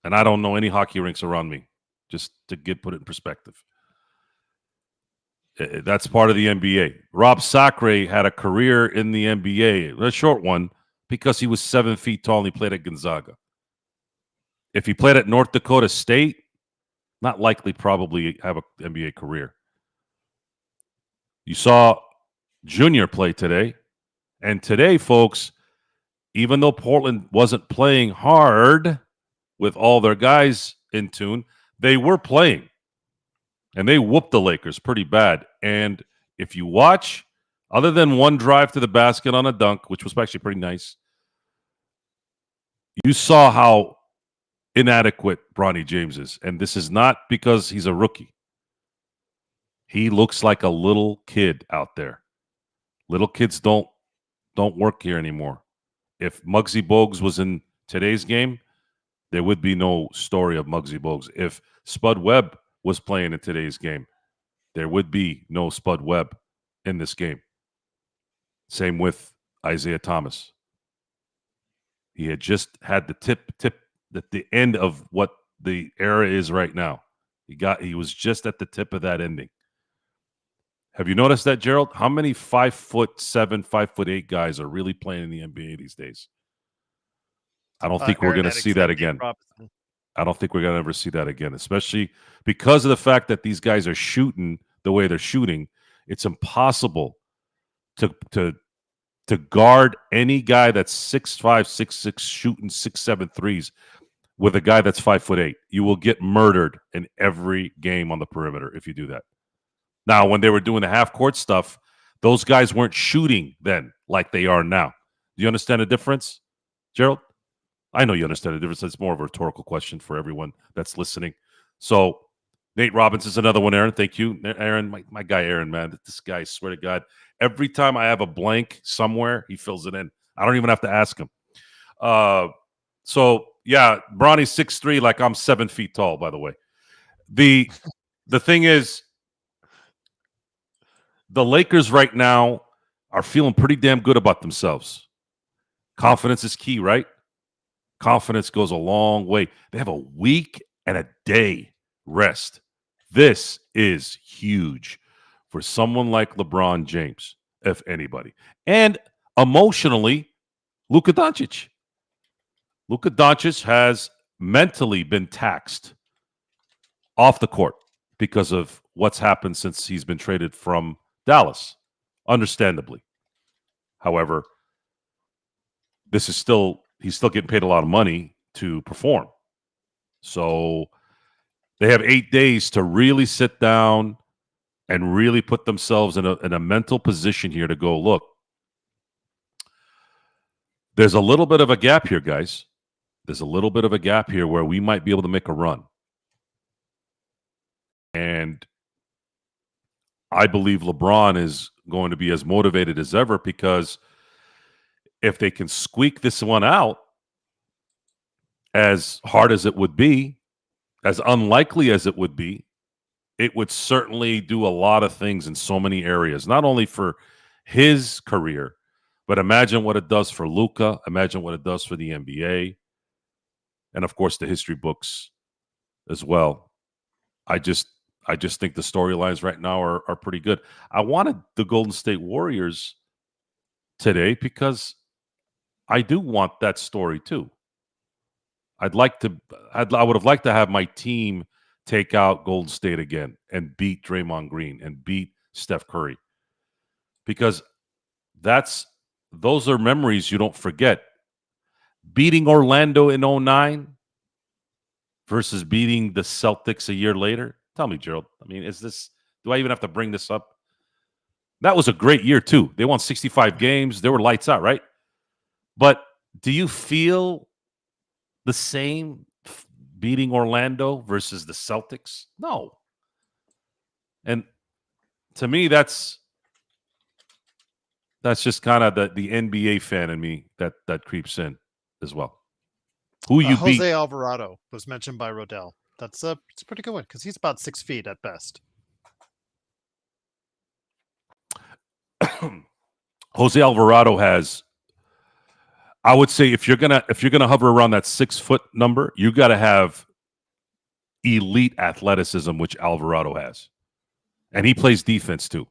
And I don't know any hockey rinks around me, just to put it in perspective. That's part of the NBA. Rob Sacre had a career in the NBA, a short one, because he was 7 feet tall and he played at Gonzaga. If he played at North Dakota State, not likely probably have an NBA career. You saw Junior play today. And today, folks, even though Portland wasn't playing hard with all their guys in tune, they were playing. And they whooped the Lakers pretty bad. And if you watch, other than one drive to the basket on a dunk, which was actually pretty nice, you saw how inadequate Bronny James is. And this is not because he's a rookie. He looks like a little kid out there. Little kids don't work here anymore. If Muggsy Bogues was in today's game, there would be no story of Muggsy Bogues. If Spud Webb was playing in today's game, there would be no Spud Webb in this game. Same with Isaiah Thomas. He had just had the tip at the end of what the era is right now. He was just at the tip of that ending. Have you noticed that, Gerald? How many 5'7", 5'8" guys are really playing in the NBA these days? I don't think we're going to see that again. I don't think we're going to ever see that again, especially because of the fact that these guys are shooting the way they're shooting. It's impossible to guard any guy that's 6'5", 6'6", shooting 6'7" threes with a guy that's 5'8". You will get murdered in every game on the perimeter if you do that. Now, when they were doing the half-court stuff, those guys weren't shooting then like they are now. Do you understand the difference, Gerald? I know you understand the difference. It's more of a rhetorical question for everyone that's listening. So, Nate Robbins is another one, Aaron. Thank you. Aaron, my guy Aaron, man. This guy, I swear to God, every time I have a blank somewhere, he fills it in. I don't even have to ask him. So, yeah, Bronny's 6'3", like I'm 7 feet tall, by the way. The thing is, the Lakers right now are feeling pretty damn good about themselves. Confidence is key, right? Confidence goes a long way. They have a week and a day rest. This is huge for someone like LeBron James, if anybody. And emotionally, Luka Doncic. Luka Doncic has mentally been taxed off the court because of what's happened since he's been traded from Dallas, understandably. However, he's still getting paid a lot of money to perform. So they have 8 days to really sit down and really put themselves in a mental position here to go, look, there's a little bit of a gap here, guys. There's a little bit of a gap here where we might be able to make a run. And I believe LeBron is going to be as motivated as ever, because if they can squeak this one out, as hard as it would be, as unlikely as it would certainly do a lot of things in so many areas, not only for his career, but imagine what it does for Luka, imagine what it does for the NBA, and of course the history books as well. I just think the storylines right now are pretty good. I wanted the Golden State Warriors today because I do want that story too. I would have liked to have my team take out Golden State again and beat Draymond Green and beat Steph Curry, because those are memories you don't forget. Beating Orlando in 2009 versus beating the Celtics a year later. Tell me, Gerald. I mean, do I even have to bring this up? That was a great year too. They won 65 games. They were lights out, right? But do you feel the same beating Orlando versus the Celtics? No. And to me, that's just kind of the NBA fan in me that creeps in as well. Who you beat? Jose Alvarado was mentioned by Rodell. It's a pretty good one because he's about 6 feet at best. Jose Alvarado has, I would say, if you're gonna hover around that 6 foot number, you got to have elite athleticism, which Alvarado has. And he plays defense too.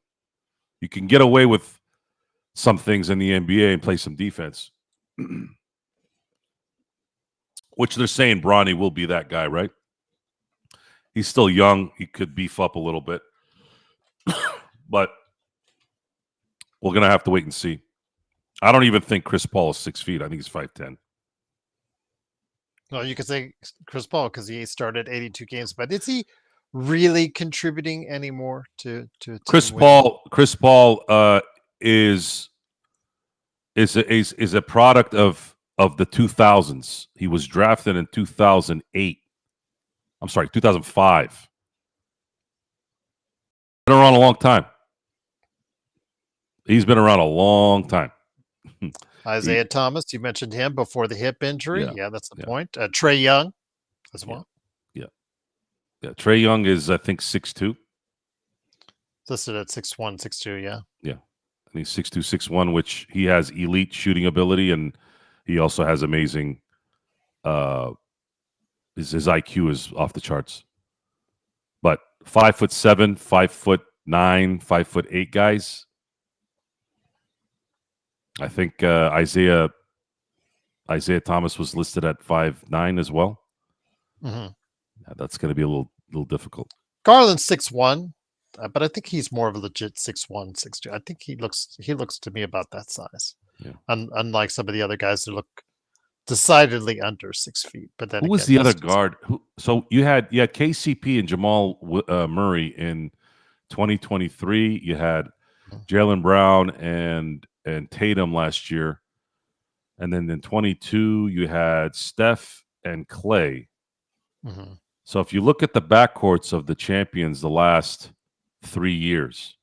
You can get away with some things in the NBA and play some defense. Which they're saying Bronny will be that guy, right? He's still young. He could beef up a little bit. But we're going to have to wait and see. I don't even think Chris Paul is 6 feet. I think he's 5'10". Well, you could say Chris Paul because he started 82 games, but is he really contributing anymore to a team Chris winning? Paul is a product of the 2000s. He was drafted in 2008. I'm sorry, 2005. Been around a long time. He's been around a long time. Isaiah Thomas, you mentioned him before the hip injury. Yeah, Yeah, that's the yeah. point. Trey Young as well. Yeah, Trey Young is, I think, 6'2". Listed at 6'1", 6'2", yeah. Yeah. I think 6'2", 6'1", which he has elite shooting ability, and he also has amazing his IQ is off the charts. But 5'7", 5'9", 5'8" guys. I think Isaiah Thomas was listed at 5'9" as well. Mm-hmm. Yeah, that's going to be a little difficult. Garland's 6'1", but I think he's more of a legit 6'1", 6'2". I think he looks to me about that size. Yeah. Unlike some of the other guys that look decidedly under 6 feet. But then who was the other guard? So you had KCP and Jamal Murray in 2023. You had Jaylen Brown and Tatum last year, and then in 22 you had Steph and Clay. Mm-hmm. So if you look at the backcourts of the champions the last 3 years,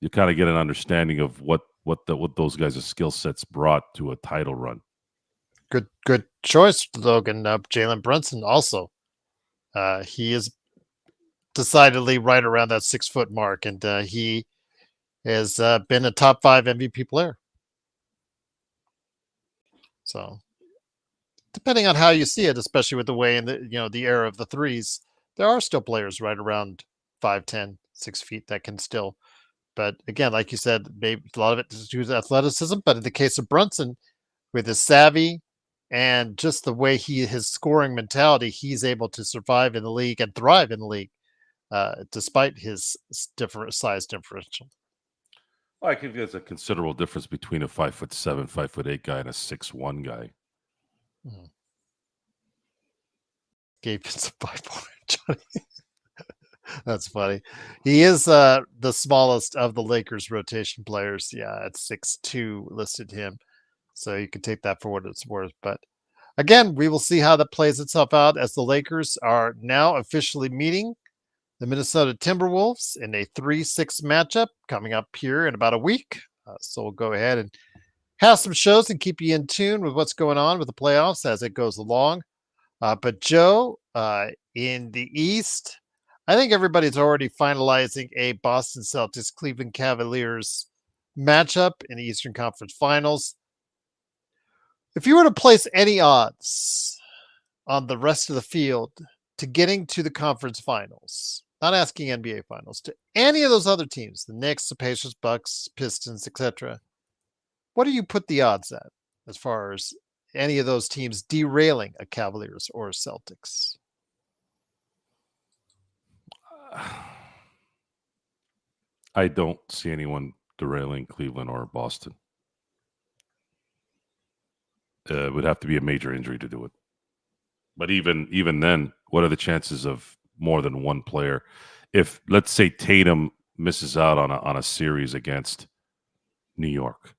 you kind of get an understanding of what those guys' skill sets brought to a title run. Good choice, Logan. Jalen Brunson also. He is decidedly right around that 6 foot mark, and he has been a top 5 MVP player. So, depending on how you see it, especially with the way in the era of the threes, there are still players right around 5'10", 6 feet that can still. But again, like you said, maybe a lot of it is due to athleticism. But in the case of Brunson, with his savvy and just the way his scoring mentality, he's able to survive in the league and thrive in the league, despite his different size differential. Well, I think there's a considerable difference between a 5'7", 5'8" guy and a 6'1" guy. Mm-hmm. Gabe is a 5'4", That's funny. He is the smallest of the Lakers rotation players. Yeah, at 6'2" listed him. So you can take that for what it's worth. But again, we will see how that plays itself out as the Lakers are now officially meeting the Minnesota Timberwolves in a 3-6 matchup coming up here in about a week. So we'll go ahead and have some shows and keep you in tune with what's going on with the playoffs as it goes along. But Joe, in the East, I think everybody's already finalizing a Boston Celtics Cleveland Cavaliers matchup in the Eastern Conference Finals. If you were to place any odds on the rest of the field to getting to the conference finals, not asking NBA finals, to any of those other teams, the Knicks, the Pacers, Bucks, Pistons, etc., what do you put the odds at as far as any of those teams derailing a Cavaliers or a Celtics? I don't see anyone derailing Cleveland or Boston. It would have to be a major injury to do it. But even then, what are the chances of more than one player? If, let's say, Tatum misses out on a series against New York,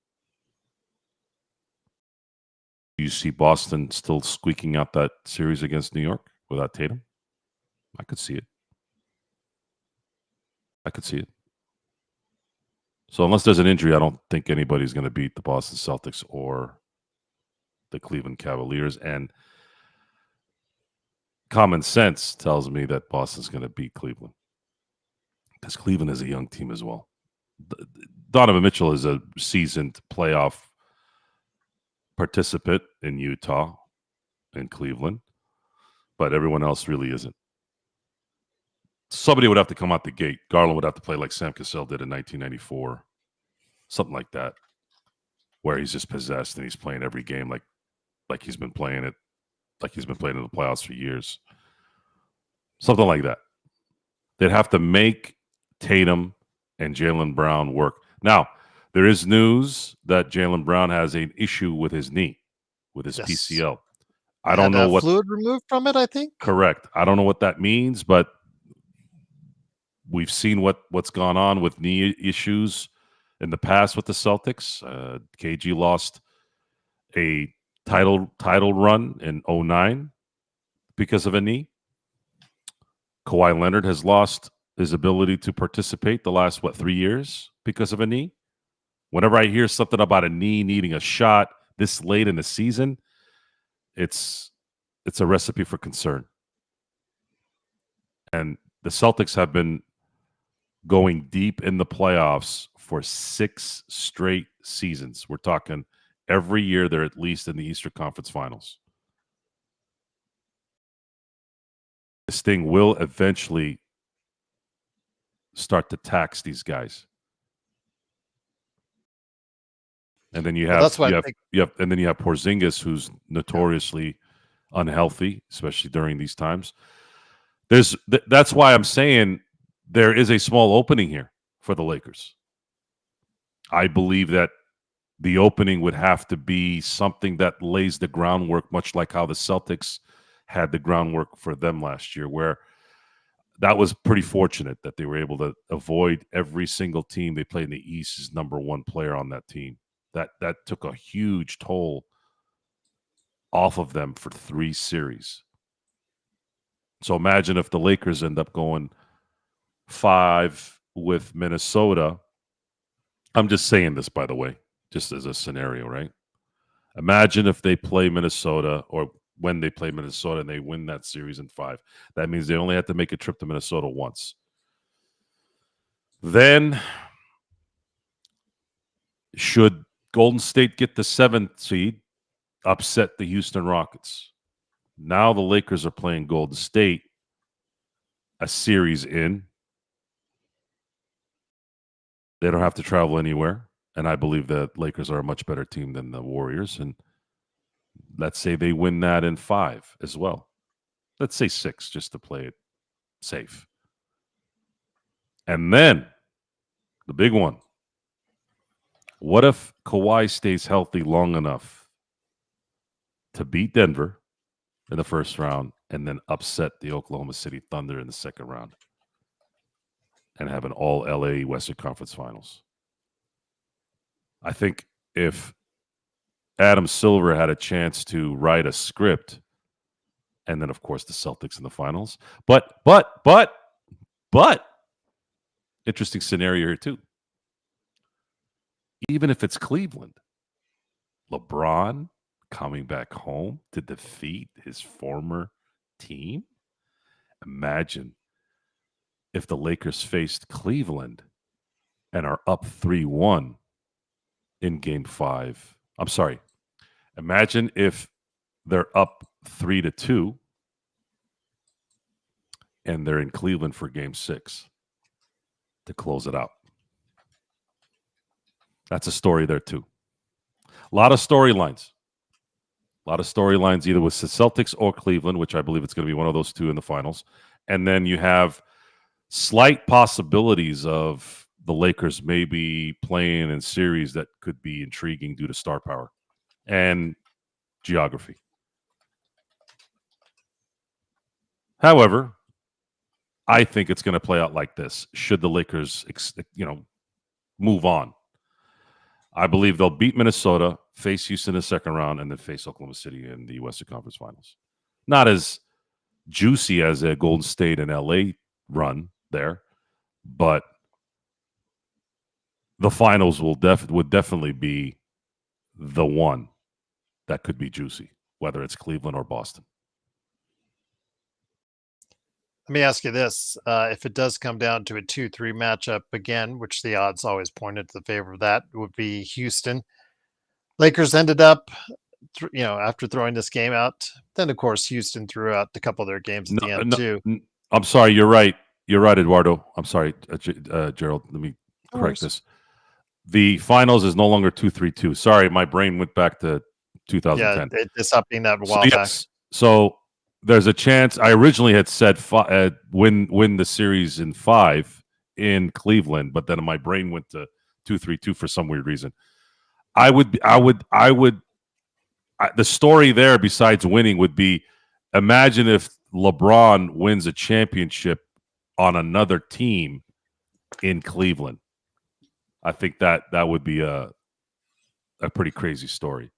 do you see Boston still squeaking out that series against New York without Tatum? I could see it. So unless there's an injury, I don't think anybody's going to beat the Boston Celtics or the Cleveland Cavaliers. And common sense tells me that Boston's going to beat Cleveland because Cleveland is a young team as well. Donovan Mitchell is a seasoned playoff participant in Utah and Cleveland, but everyone else really isn't. somebody would have to come out the gate. Garland would have to play like Sam Cassell did in 1994, something like that, where he's just possessed and he's playing every game like he's been playing it, like he's been playing in the playoffs for years. Something like that. They'd have to make Tatum and Jaylen Brown work. Now, there is news that Jaylen Brown has an issue with his knee, with his Yes. PCL. I don't know what fluid removed from it, I think. correct. I don't know what that means, but we've seen what's gone on with knee issues in the past with the Celtics. KG lost a title run in 2009 because of a knee. Kawhi Leonard has lost his ability to participate the last 3 years because of a knee. Whenever I hear something about a knee needing a shot this late in the season, it's a recipe for concern. And the Celtics have been going deep in the playoffs for 6 straight seasons. We're talking every year they're at least in the Eastern Conference Finals. This thing will eventually start to tax these guys. And then you have, that's why and then you have Porzingis, who's notoriously unhealthy, especially during these times. That's why I'm saying there is a small opening here for the Lakers. I believe that the opening would have to be something that lays the groundwork, much like how the Celtics had the groundwork for them last year, where that was pretty fortunate that they were able to avoid every single team they played in the East's number one player on that team. That took a huge toll off of them for 3 series. So imagine if the Lakers end up going 5 with Minnesota. I'm just saying this, by the way, just as a scenario, right? Imagine if they play Minnesota, or when they play Minnesota and they win that series in 5. That means they only have to make a trip to Minnesota once. Then, should Golden State get the 7th seed, upset the Houston Rockets. Now the Lakers are playing Golden State a series in. They don't have to travel anywhere. And I believe that Lakers are a much better team than the Warriors. And let's say they win that in 5 as well. Let's say 6, just to play it safe. And then the big one. What if Kawhi stays healthy long enough to beat Denver in the first round and then upset the Oklahoma City Thunder in the second round and have an all LA Western Conference Finals? I think if Adam Silver had a chance to write a script, and then of course the Celtics in the finals, but interesting scenario here too. Even if it's Cleveland, LeBron coming back home to defeat his former team. Imagine if the Lakers faced Cleveland and are up 3-1 in game 5. I'm sorry. Imagine if they're up 3-2 and they're in Cleveland for game 6 to close it out. That's a story there too. A lot of storylines. Either with the Celtics or Cleveland, which I believe it's going to be one of those two in the finals. And then you have slight possibilities of the Lakers maybe playing in series that could be intriguing due to star power and geography. However, I think it's going to play out like this. Should the Lakers, move on, I believe they'll beat Minnesota, face Houston in the second round, and then face Oklahoma City in the Western Conference Finals. Not as juicy as a Golden State and LA run there, but the finals would definitely be the one that could be juicy, whether it's Cleveland or Boston. Let me ask you this. If it does come down to a 2-3 matchup again, which the odds always pointed to the favor of that, would be Houston. Lakers ended up, after throwing this game out. Then, of course, Houston threw out a couple of their games at the end, too. I'm sorry, you're right. You're right, Eduardo. I'm sorry, Gerald. Let me No correct worries. this. The finals is no longer 2-3-2. Sorry, my brain went back to 2010. Yeah, it stopped being that a So while back. yes, so there's a chance. I originally had said win the series in 5 in Cleveland, but then my brain went to 2-3-2 for some weird reason. The story there, besides winning, would be imagine if LeBron wins a championship on another team in Cleveland. I think that would be a pretty crazy story.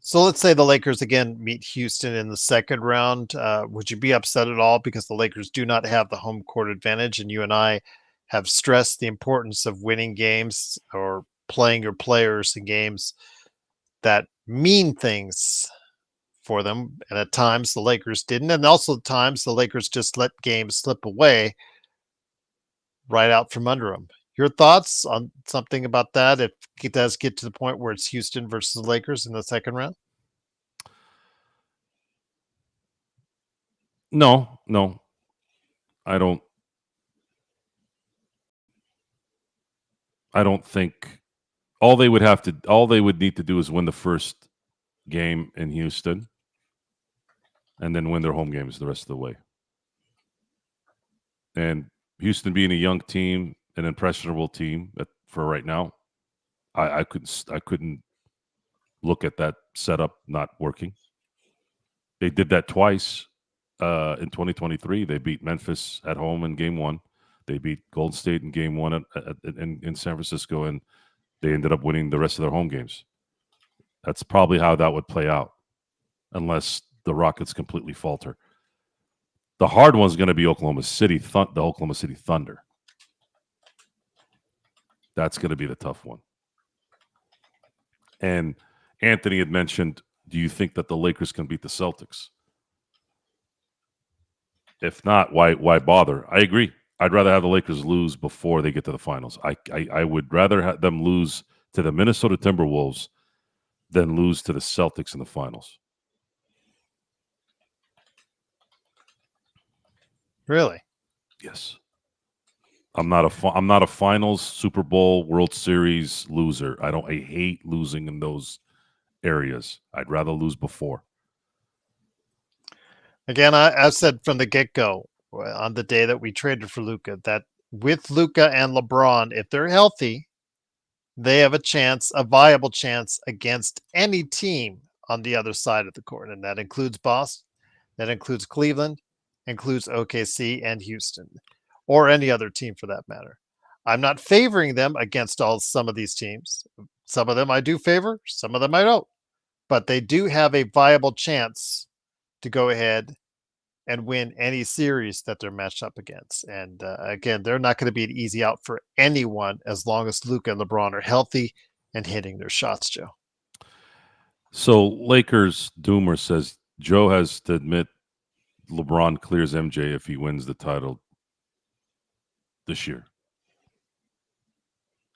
So let's say the Lakers again meet Houston in the second round. Would you be upset at all because the Lakers do not have the home court advantage, and you and I have stressed the importance of winning games or playing your players in games that mean things for them? And at times the Lakers didn't, and also at times the Lakers just let games slip away right out from under them. Your thoughts on something about that if it does get to the point where it's Houston versus the Lakers in the second round? No, I don't think all they would need to do is win the first game in Houston and then win their home games the rest of the way. And Houston being a young team, an impressionable team for right now, I couldn't look at that setup not working. They did that twice in 2023. They beat Memphis at home in Game 1. They beat Golden State in Game 1 in San Francisco, and they ended up winning the rest of their home games. That's probably how that would play out, unless the Rockets completely falter. The hard one's going to be the Oklahoma City Thunder. That's going to be the tough one. And Anthony had mentioned, do you think that the Lakers can beat the Celtics? If not, why bother? I agree. I'd rather have the Lakers lose before they get to the finals. I would rather have them lose to the Minnesota Timberwolves than lose to the Celtics in the finals. Really? Yes. I'm not a finals, Super Bowl, World Series loser. I hate losing in those areas. I'd rather lose before. Again, I've said from the get-go on the day that we traded for Luka that with Luka and LeBron, if they're healthy, they have a viable chance against any team on the other side of the court. And that includes Boston, that includes Cleveland, includes OKC and Houston, or any other team for that matter. I'm not favoring them against some of these teams. Some of them I do favor, some of them I don't. But they do have a viable chance to go ahead and win any series that they're matched up against. And again, they're not going to be an easy out for anyone as long as Luka and LeBron are healthy and hitting their shots, Joe. So Lakers Doomer says Joe has to admit LeBron clears MJ if he wins the title this year.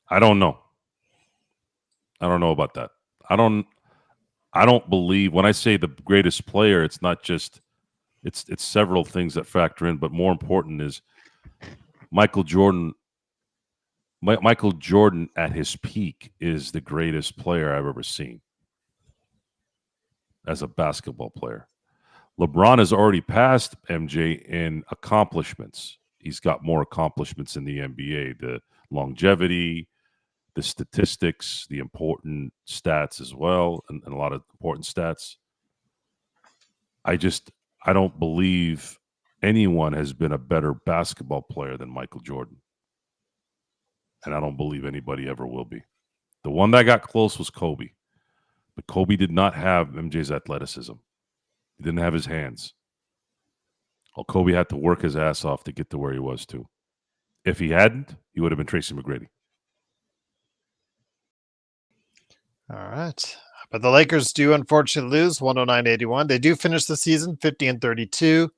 I don't know. I don't know about that. I don't believe when I say the greatest player, it's not just it's several things that factor in, but more important is Michael Jordan. Michael Jordan at his peak is the greatest player I've ever seen as a basketball player. LeBron has already passed MJ in accomplishments. He's got more accomplishments in the NBA, the longevity, the statistics, the important stats as well, and a lot of important stats. I don't believe anyone has been a better basketball player than Michael Jordan. And I don't believe anybody ever will be. The one that got close was Kobe. But Kobe did not have MJ's athleticism. He didn't have his hands. Well, Kobe had to work his ass off to get to where he was too. If he hadn't, he would have been Tracy McGrady. All right. But the Lakers do unfortunately lose 109-81. They do finish the season 50-32.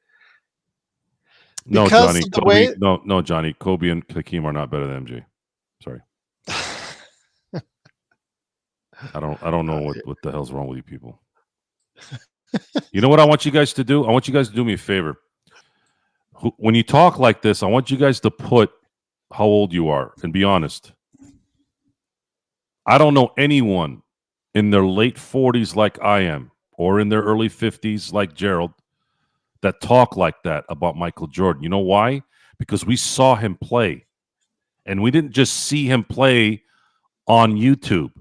No, Because Johnny. of the Kobe, way- no, Johnny. Kobe and Hakeem are not better than MJ. Sorry. I don't know what the hell's wrong with you people. You know what I want you guys to do? I want you guys to do me a favor. When you talk like this, I want you guys to put how old you are and be honest. I don't know anyone in their late 40s like I am, or in their early 50s like Gerald, that talk like that about Michael Jordan. You know why? Because we saw him play. And we didn't just see him play on YouTube.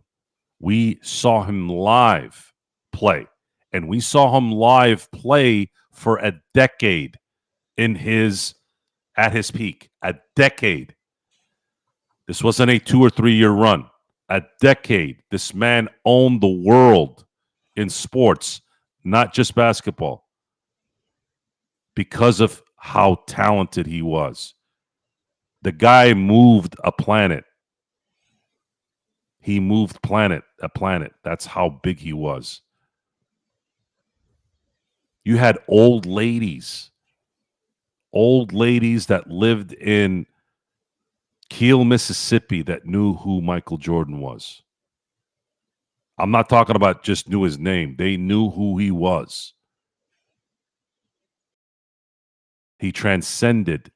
We saw him live play. And we saw him live play for a decade at his peak. A decade. This wasn't a 2 or 3 year run. A decade. This man owned the world in sports, not just basketball, because of how talented he was. The guy moved a planet. He moved a planet. That's how big he was. You had old ladies that lived in Kiel, Mississippi, that knew who Michael Jordan was. I'm not talking about just knew his name. They knew who he was. He transcended.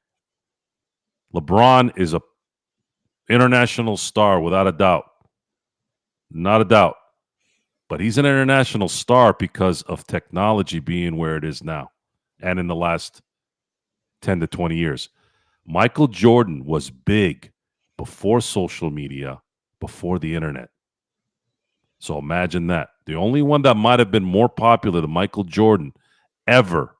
LeBron is a international star without a doubt. Not a doubt. But he's an international star because of technology being where it is now and in the last 10 to 20 years. Michael Jordan was big before social media, before the internet. So imagine that. The only one that might have been more popular than Michael Jordan ever.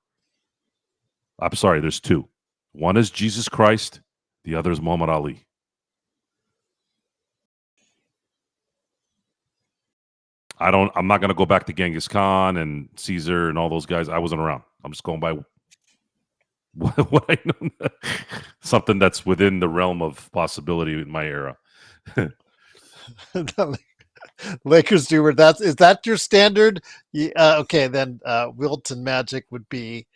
I'm sorry, there's two. One is Jesus Christ. The other is Muhammad Ali. I'm not going to go back to Genghis Khan and Caesar and all those guys. I wasn't around. I'm just going by what I know. Something that's within the realm of possibility in my era. Lakers do. Is that your standard? Okay, then Wilton Magic would be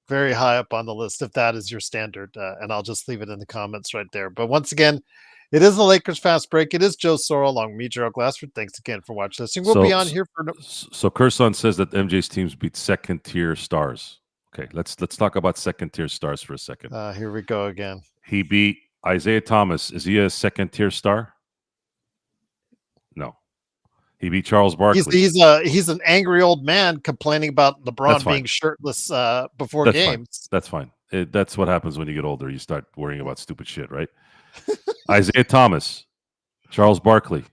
very high up on the list if that is your standard. And I'll just leave it in the comments right there. But once again, it is the Lakers Fast Break. It is Joe Sorrell along with me, Gerald Glassford. Thanks again for watching this. We'll be on here for. So Kerson says that MJ's teams beat second tier stars. Okay, let's talk about second tier stars for a second. Here we go again. He beat Isaiah Thomas. Is he a second tier star? No. He beat Charles Barkley. He's an angry old man complaining about LeBron being shirtless before games. That's fine. That's what happens when you get older. You start worrying about stupid shit, right? Isaiah Thomas, Charles Barkley,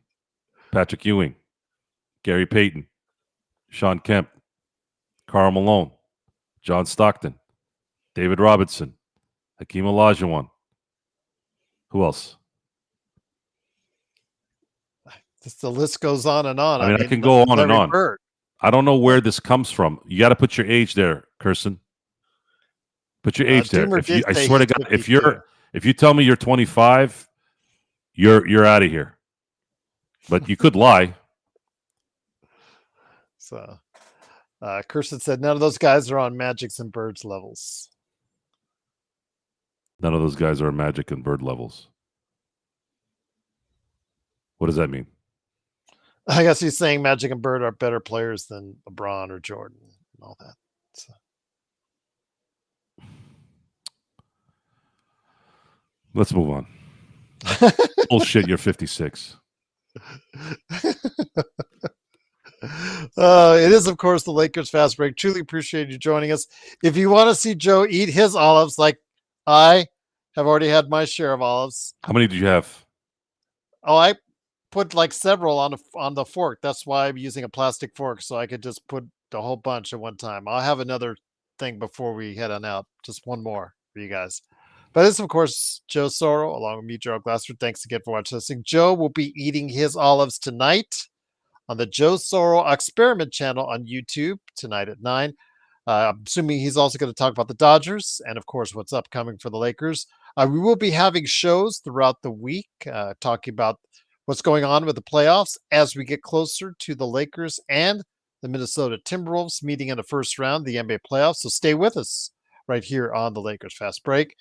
Patrick Ewing, Gary Payton, Sean Kemp, Karl Malone, John Stockton, David Robinson, Hakeem Olajuwon. Who else? The list goes on and on. I mean, I can go on and on. I don't know where this comes from. You got to put your age there, Kerson. Put your age there. I swear to God, if you tell me you're 25, you're out of here. But you could lie. So, Kerson said none of those guys are on Magics and Birds levels. None of those guys are on Magic and Bird levels. What does that mean? I guess he's saying Magic and Bird are better players than LeBron or Jordan and all that. So. Let's move on. Bullshit, you're 56. It is, of course, the Lakers Fast Break. Truly appreciate you joining us. If you want to see Joe eat his olives like I have already had my share of olives. How many did you have? Oh, I put like several on the fork. That's why I'm using a plastic fork, so I could just put the whole bunch at one time. I'll have another thing before we head on out. Just one more for you guys. But this, of course, Joe Sorrell, along with me, Gerald Glassford. Thanks again for watching this. Joe will be eating his olives tonight on the Joe Sorrell Experiment channel on YouTube tonight at 9. I'm assuming he's also going to talk about the Dodgers and, of course, what's upcoming for the Lakers. We will be having shows throughout the week talking about what's going on with the playoffs as we get closer to the Lakers and the Minnesota Timberwolves meeting in the first round of the NBA playoffs. So stay with us right here on the Lakers Fast Break.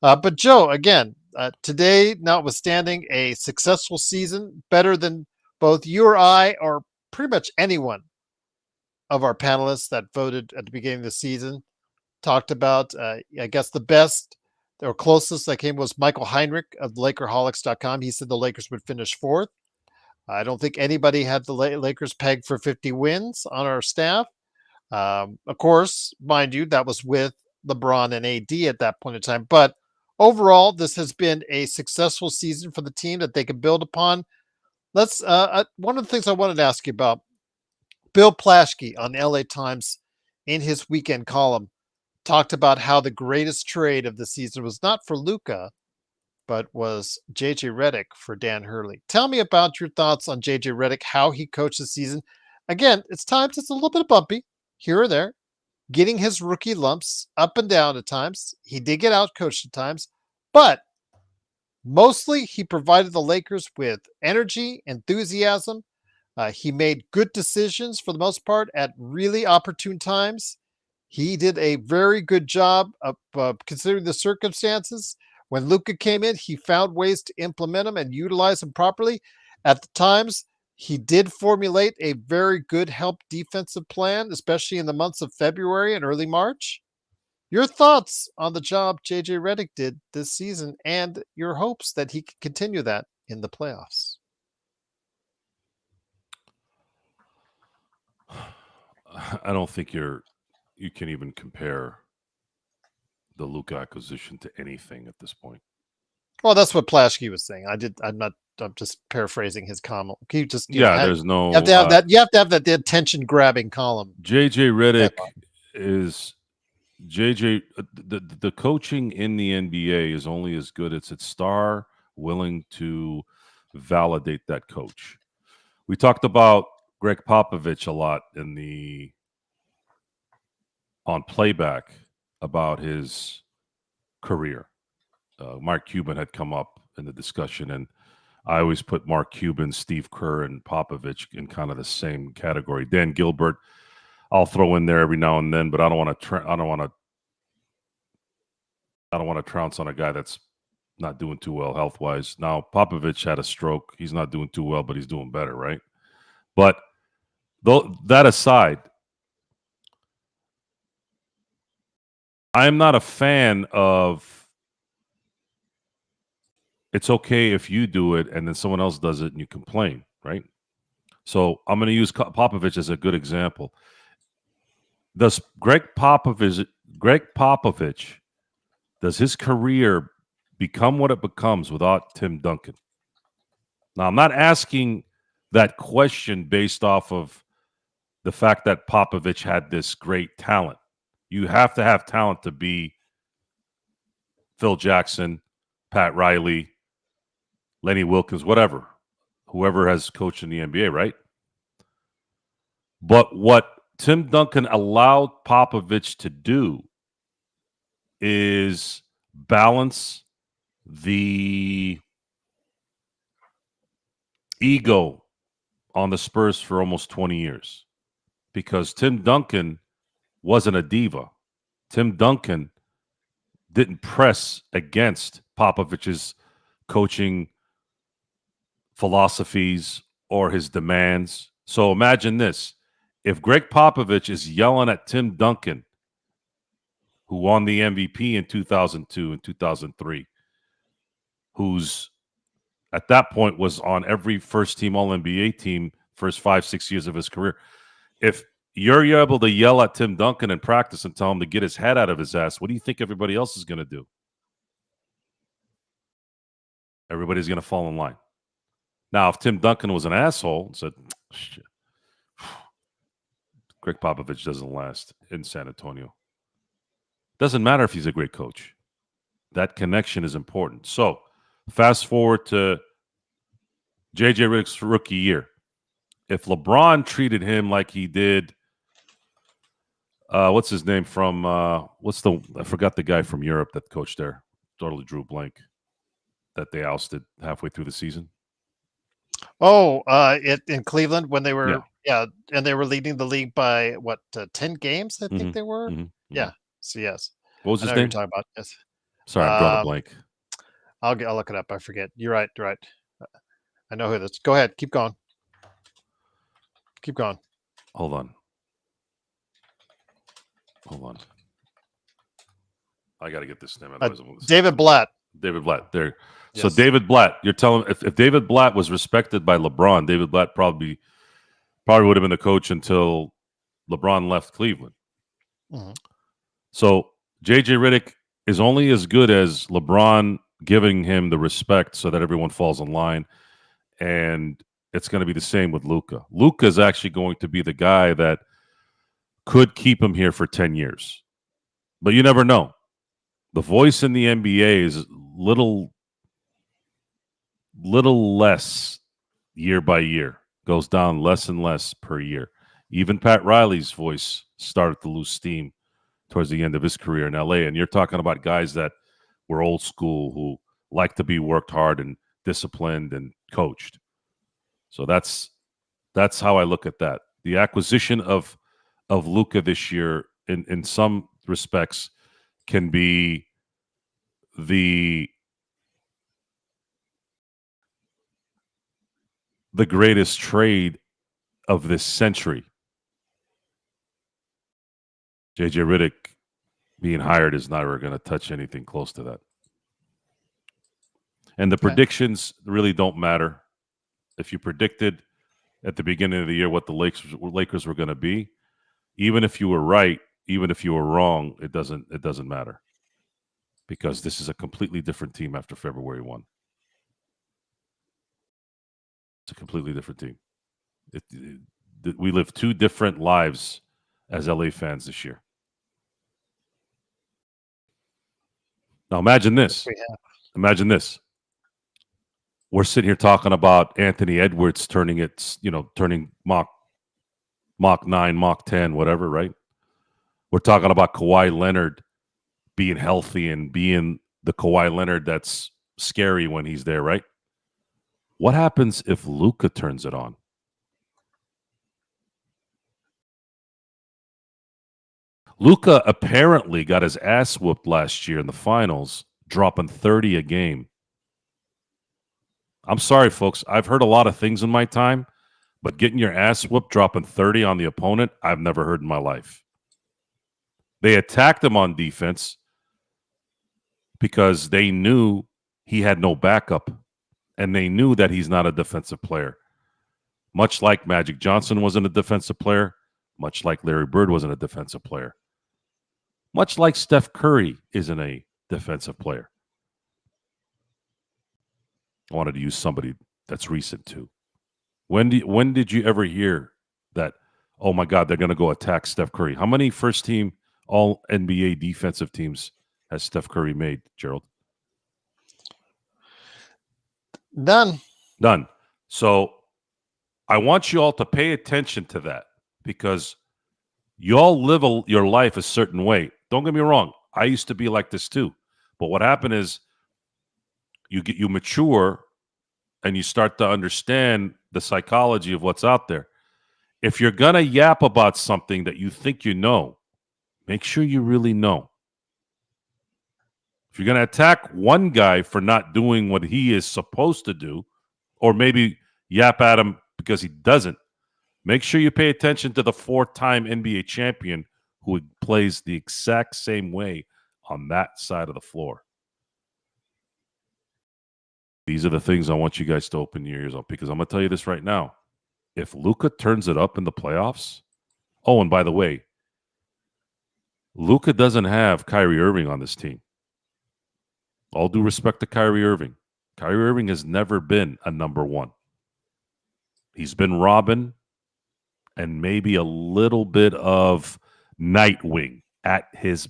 But Joe, again, today, notwithstanding a successful season, better than both you or I or pretty much anyone of our panelists that voted at the beginning of the season, talked about, I guess the best or closest that came was Michael Heinrich of Lakerholics.com. He said the Lakers would finish fourth. I don't think anybody had the Lakers pegged for 50 wins on our staff. Of course, mind you, that was with LeBron and AD at that point in time. But overall, this has been a successful season for the team that they can build upon. Let's. One of the things I wanted to ask you about, Bill Plaschke on the LA Times, in his weekend column, talked about how the greatest trade of the season was not for Luka, but was JJ Redick for Dan Hurley. Tell me about your thoughts on JJ Redick, how he coached the season. Again, it's times it's a little bit bumpy here or there, getting his rookie lumps up and down at times. He did get out coached at times, but mostly he provided the Lakers with energy, enthusiasm. He made good decisions for the most part at really opportune times. He did a very good job of considering the circumstances. When Luka came in, he found ways to implement them and utilize them properly. At the times, he did formulate a very good help defensive plan, especially in the months of February and early March. Your thoughts on the job JJ Redick did this season and your hopes that he can continue that in the playoffs? I don't think you can even compare the Luka acquisition to anything at this point. Well, that's what Plaschke was saying. I'm just paraphrasing his comment. Can you just, There's no. you have to have that. You have to have that attention grabbing column. JJ Redick is JJ. The coaching in the NBA is only as good as its star willing to validate that coach. We talked about Greg Popovich a lot on playback about his career. Mark Cuban had come up in the discussion, and I always put Mark Cuban, Steve Kerr, and Popovich in kind of the same category. Dan Gilbert, I'll throw in there every now and then, but I don't want to trounce on a guy that's not doing too well health wise. Now Popovich had a stroke; he's not doing too well, but he's doing better, right? But that aside, I'm not a fan of. It's okay if you do it and then someone else does it and you complain, right? So I'm going to use Popovich as a good example. Does Greg Popovich, does his career become what it becomes without Tim Duncan? Now, I'm not asking that question based off of the fact that Popovich had this great talent. You have to have talent to be Phil Jackson, Pat Riley, Lenny Wilkins, whoever has coached in the NBA, right? But what Tim Duncan allowed Popovich to do is balance the ego on the Spurs for almost 20 years, because Tim Duncan wasn't a diva. Tim Duncan didn't press against Popovich's coaching philosophies or his demands. So imagine this. If Greg Popovich is yelling at Tim Duncan, who won the MVP in 2002 and 2003, who's at that point was on every first-team All-NBA team first 5-6 years of his career. If you're able to yell at Tim Duncan in practice and tell him to get his head out of his ass, what do you think everybody else is going to do? Everybody's going to fall in line. Now, if Tim Duncan was an asshole and said, shit, Greg Popovich doesn't last in San Antonio. Doesn't matter if he's a great coach. That connection is important. So, fast forward to JJ Redick's rookie year. If LeBron treated him like he did, what's his name from, I forgot the guy from Europe that coached there. Totally drew a blank. That they ousted halfway through the season. Oh, in Cleveland when they were, and they were leading the league by 10 games, I think they were. Yeah. So yes. What was his name? You're talking about. Yes. Sorry, I'm drawing a blank. I'll look it up. I forget. You're right. You're right. I know who this. Go ahead. Keep going. Keep going. Hold on. I got to get this name. David Blatt. David Blatt. There. So Yes. David Blatt, you're telling if David Blatt was respected by LeBron, David Blatt probably would have been the coach until LeBron left Cleveland. Mhm. So JJ Redick is only as good as LeBron giving him the respect so that everyone falls in line. And it's going to be the same with Luka. Luka is actually going to be the guy that could keep him here for 10 years. But you never know. The voice in the NBA is little less year by year, goes down less and less per year. Even Pat Riley's voice started to lose steam towards the end of his career in LA. And you're talking about guys that were old school who like to be worked hard and disciplined and coached. So that's how I look at that. The acquisition of Luka this year, in some respects, can be the greatest trade of this century. JJ Redick being hired is never going to touch anything close to that. And the predictions really don't matter. If you predicted at the beginning of the year what the Lakers were going to be, even if you were right, even if you were wrong, it doesn't matter, because this is a completely different team after February 1. It's a completely different team. We live two different lives as LA fans this year. Now imagine this. Imagine this. We're sitting here talking about Anthony Edwards turning Mach 9, Mach 10, whatever, right? We're talking about Kawhi Leonard being healthy and being the Kawhi Leonard that's scary when he's there, right? What happens if Luka turns it on? Luka apparently got his ass whooped last year in the finals, dropping 30 a game. I'm sorry, folks. I've heard a lot of things in my time, but getting your ass whooped, dropping 30 on the opponent, I've never heard in my life. They attacked him on defense because they knew he had no backup, and they knew that he's not a defensive player. Much like Magic Johnson wasn't a defensive player, much like Larry Bird wasn't a defensive player, much like Steph Curry isn't a defensive player. I wanted to use somebody that's recent too. When did you ever hear that, oh my God, they're going to go attack Steph Curry? How many first team all NBA defensive teams has Steph Curry made, Gerald? None. So I want you all to pay attention to that, because you all live your life a certain way. Don't get me wrong. I used to be like this too. But what happened is you mature and you start to understand the psychology of what's out there. If you're going to yap about something that you think you know, make sure you really know. If you're going to attack one guy for not doing what he is supposed to do, or maybe yap at him because he doesn't, make sure you pay attention to the 4-time NBA champion who plays the exact same way on that side of the floor. These are the things I want you guys to open your ears up, because I'm going to tell you this right now. If Luka turns it up in the playoffs, oh, and by the way, Luka doesn't have Kyrie Irving on this team. All due respect to Kyrie Irving. Kyrie Irving has never been a number one. He's been Robin and maybe a little bit of Nightwing at his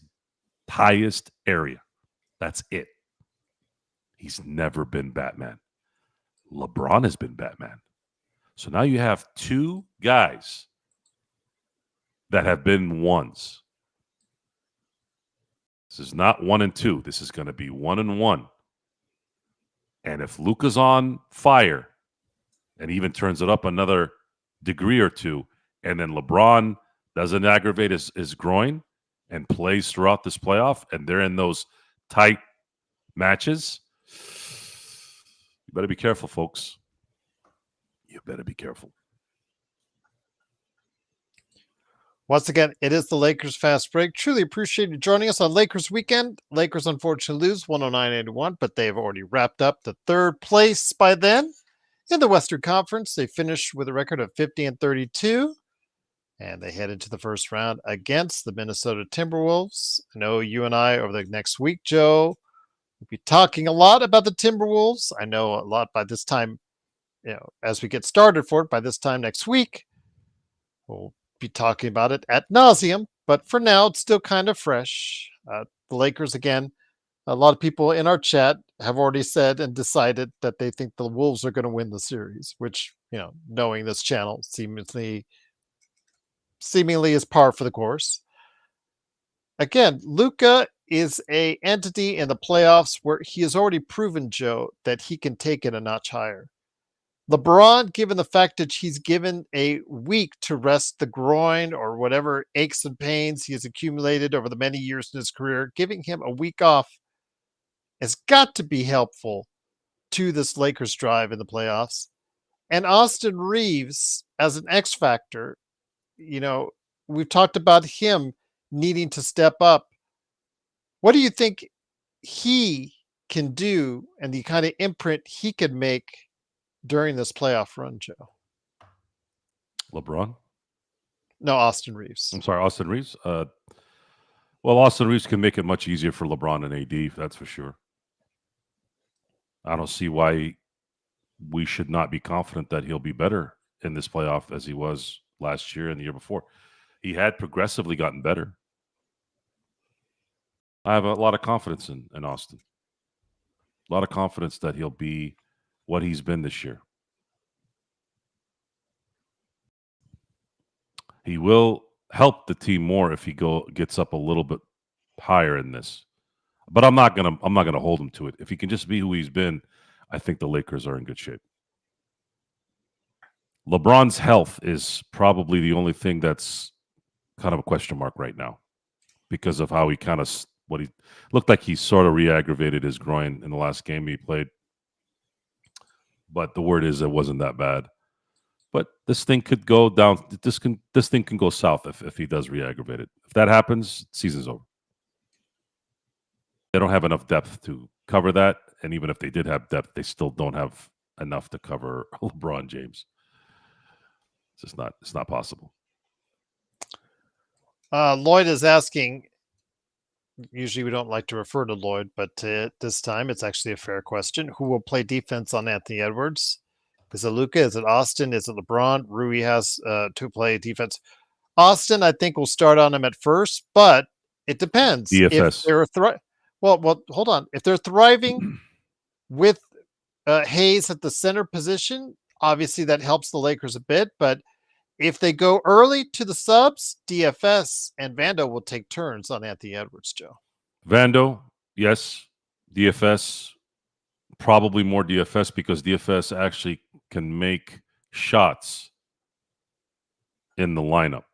highest area. That's it. He's never been Batman. LeBron has been Batman. So now you have two guys that have been ones. This is not 1 and 2. This is going to be 1 and 1. And if Luka's on fire and even turns it up another degree or two, and then LeBron doesn't aggravate his groin and plays throughout this playoff, and they're in those tight matches, you better be careful, folks. You better be careful. Once again, it is the Lakers Fast Break. Truly appreciate you joining us on Lakers Weekend. Lakers unfortunately lose 109-81, but they've already wrapped up the third place by then. In the Western Conference, they finished with a record of 50-32, and they head into the first round against the Minnesota Timberwolves. I know you and I, over the next week, Joe, we'll be talking a lot about the Timberwolves. I know a lot by this time, as we get started for it, by this time next week, we'll be talking about it ad nauseum, but for now, it's still kind of fresh. The Lakers, again, a lot of people in our chat have already said and decided that they think the Wolves are going to win the series, which, knowing this channel, seemingly is par for the course. Again, Luka is a entity in the playoffs where he has already proven, Joe, that he can take it a notch higher. LeBron, given the fact that he's given a week to rest the groin or whatever aches and pains he has accumulated over the many years in his career, giving him a week off has got to be helpful to this Lakers drive in the playoffs. And Austin Reeves as an X factor, we've talked about him needing to step up. What do you think he can do and the kind of imprint he could make during this playoff run, Joe? LeBron? No, Austin Reeves. I'm sorry, Austin Reeves? Well, Austin Reeves can make it much easier for LeBron and AD, that's for sure. I don't see why we should not be confident that he'll be better in this playoff as he was last year and the year before. He had progressively gotten better. I have a lot of confidence in Austin. A lot of confidence that he'll be what he's been this year. He will help the team more if he gets up a little bit higher in this. But I'm not gonna hold him to it. If he can just be who he's been, I think the Lakers are in good shape. LeBron's health is probably the only thing that's kind of a question mark right now because of how he what he looked like he sort of re-aggravated his groin in the last game he played. But the word is it wasn't that bad. But this thing could go down. This thing can go south if he does re-aggravate it. If that happens, season's over. They don't have enough depth to cover that, and even if they did have depth, they still don't have enough to cover LeBron James. It's not possible. Lloyd is asking. Usually we don't like to refer to Lloyd, but this time it's actually a fair question. Who will play defense on Anthony Edwards? Is it Luka? Is it Austin? Is it LeBron? Rui has to play defense. Austin, I think, will start on him at first, but it depends. DFS. If they're well, hold on. If they're thriving with Hayes at the center position, obviously that helps the Lakers a bit. But if they go early to the subs, DFS and Vando will take turns on Anthony Edwards, Joe. Vando, yes. DFS, probably more DFS because DFS actually can make shots in the lineup.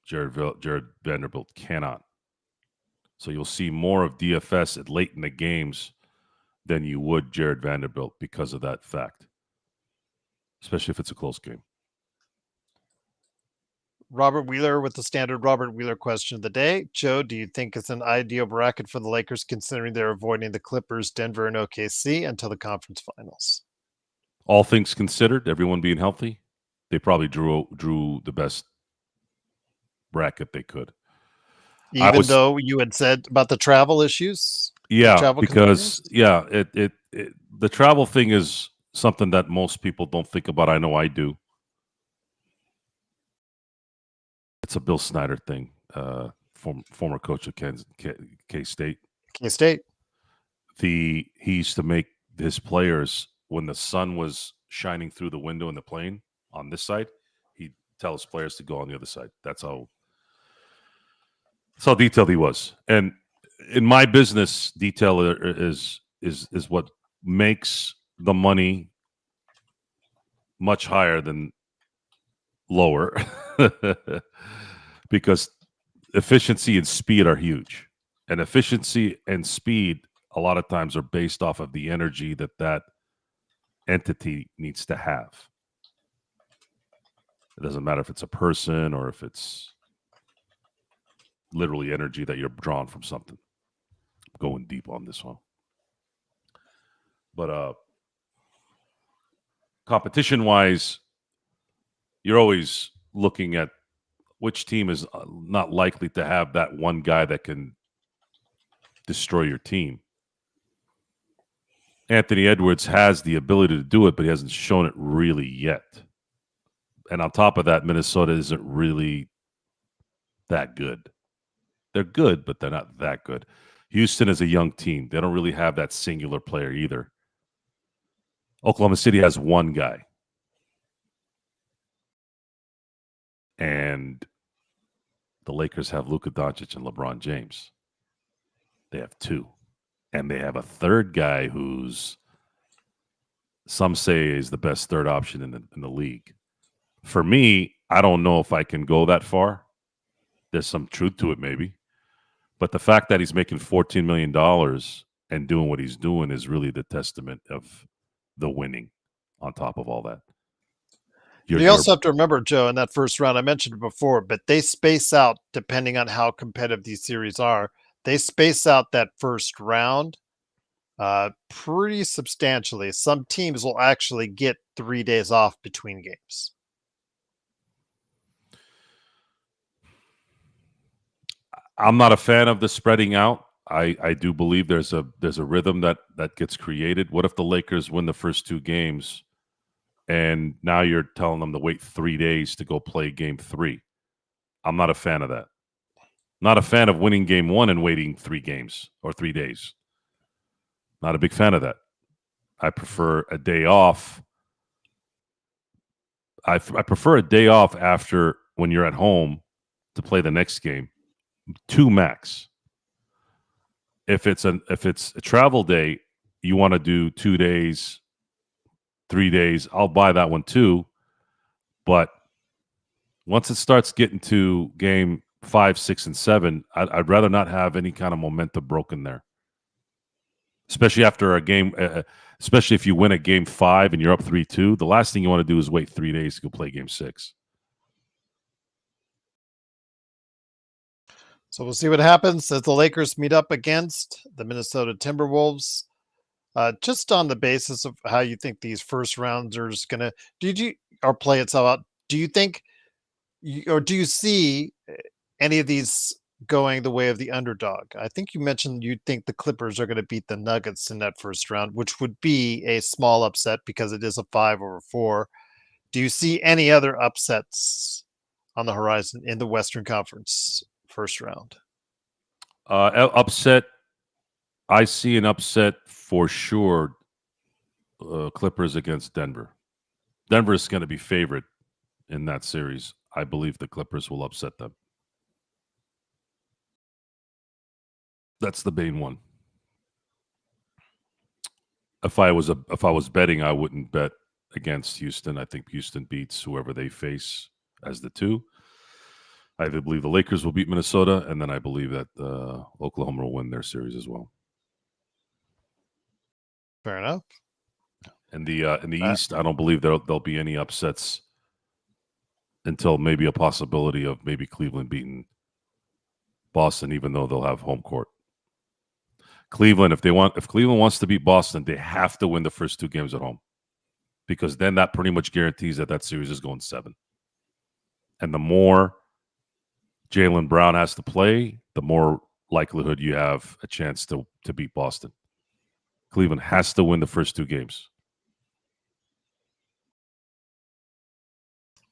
Jared Vanderbilt cannot. So you'll see more of DFS at late in the games than you would Jared Vanderbilt because of that fact, especially if it's a close game. Robert Wheeler with the standard Robert Wheeler question of the day. Joe, do you think it's an ideal bracket for the Lakers considering they're avoiding the Clippers, Denver, and OKC until the conference finals? All things considered, everyone being healthy, they probably drew the best bracket they could. Even though you had said about the travel issues? Yeah, because the travel thing is something that most people don't think about. I know I do. It's a Bill Snyder thing, former coach of K-State. K-State. He used to make his players, when the sun was shining through the window in the plane on this side, he'd tell his players to go on the other side. That's how detailed he was. And in my business, detail is what makes the money much higher than lower because efficiency and speed are huge, and efficiency and speed a lot of times are based off of the energy that entity needs to have. It doesn't matter if it's a person or if it's literally energy that you're drawn from something. Going deep on this one. But competition-wise, you're always looking at which team is not likely to have that one guy that can destroy your team. Anthony Edwards has the ability to do it, but he hasn't shown it really yet. And on top of that, Minnesota isn't really that good. They're good, but they're not that good. Houston is a young team. They don't really have that singular player either. Oklahoma City has one guy. And the Lakers have Luka Doncic and LeBron James. They have two. And they have a third guy who's, some say, is the best third option in the league. For me, I don't know if I can go that far. There's some truth to it, maybe. But the fact that he's making $14 million and doing what he's doing is really the testament of the winning on top of all that. You also have to remember, Joe, in that first round, I mentioned it before, but they space out, depending on how competitive these series are, they space out that first round pretty substantially. Some teams will actually get 3 days off between games. I'm not a fan of the spreading out. I do believe there's a rhythm that gets created. What if the Lakers win the first two games and now you're telling them to wait 3 days to go play game 3? I'm not a fan of that. Not a fan of winning game 1 and waiting 3 games or 3 days. Not a big fan of that. I prefer a day off. I prefer a day off after when you're at home to play the next game. 2 max. If it's a travel day, you want to do 2 days, 3 days, I'll buy that one too. But once it starts getting to game 5, 6, and 7, I'd rather not have any kind of momentum broken there. Especially after a game, especially if you win a game 5 and you're up 3-2, the last thing you want to do is wait 3 days to go play game 6. So we'll see what happens as the Lakers meet up against the Minnesota Timberwolves. Just on the basis of how you think these first rounds are just going to play itself out, do you think, or do you see any of these going the way of the underdog? I think you mentioned you think the Clippers are going to beat the Nuggets in that first round, which would be a small upset because it is a 5-4. Do you see any other upsets on the horizon in the Western Conference first round? Upset. I see an upset for sure. Clippers against Denver. Denver is going to be favored in that series. I believe the Clippers will upset them. That's the main one. If I was betting, I wouldn't bet against Houston. I think Houston beats whoever they face as the 2. I believe the Lakers will beat Minnesota, and then I believe that Oklahoma will win their series as well. Fair enough. In the East, I don't believe there'll be any upsets until maybe a possibility of maybe Cleveland beating Boston, even though they'll have home court. Cleveland, if Cleveland wants to beat Boston, they have to win the first 2 games at home, because then that pretty much guarantees that series is going 7. And the more Jaylen Brown has to play, the more likelihood you have a chance to beat Boston. Cleveland has to win the first 2 games.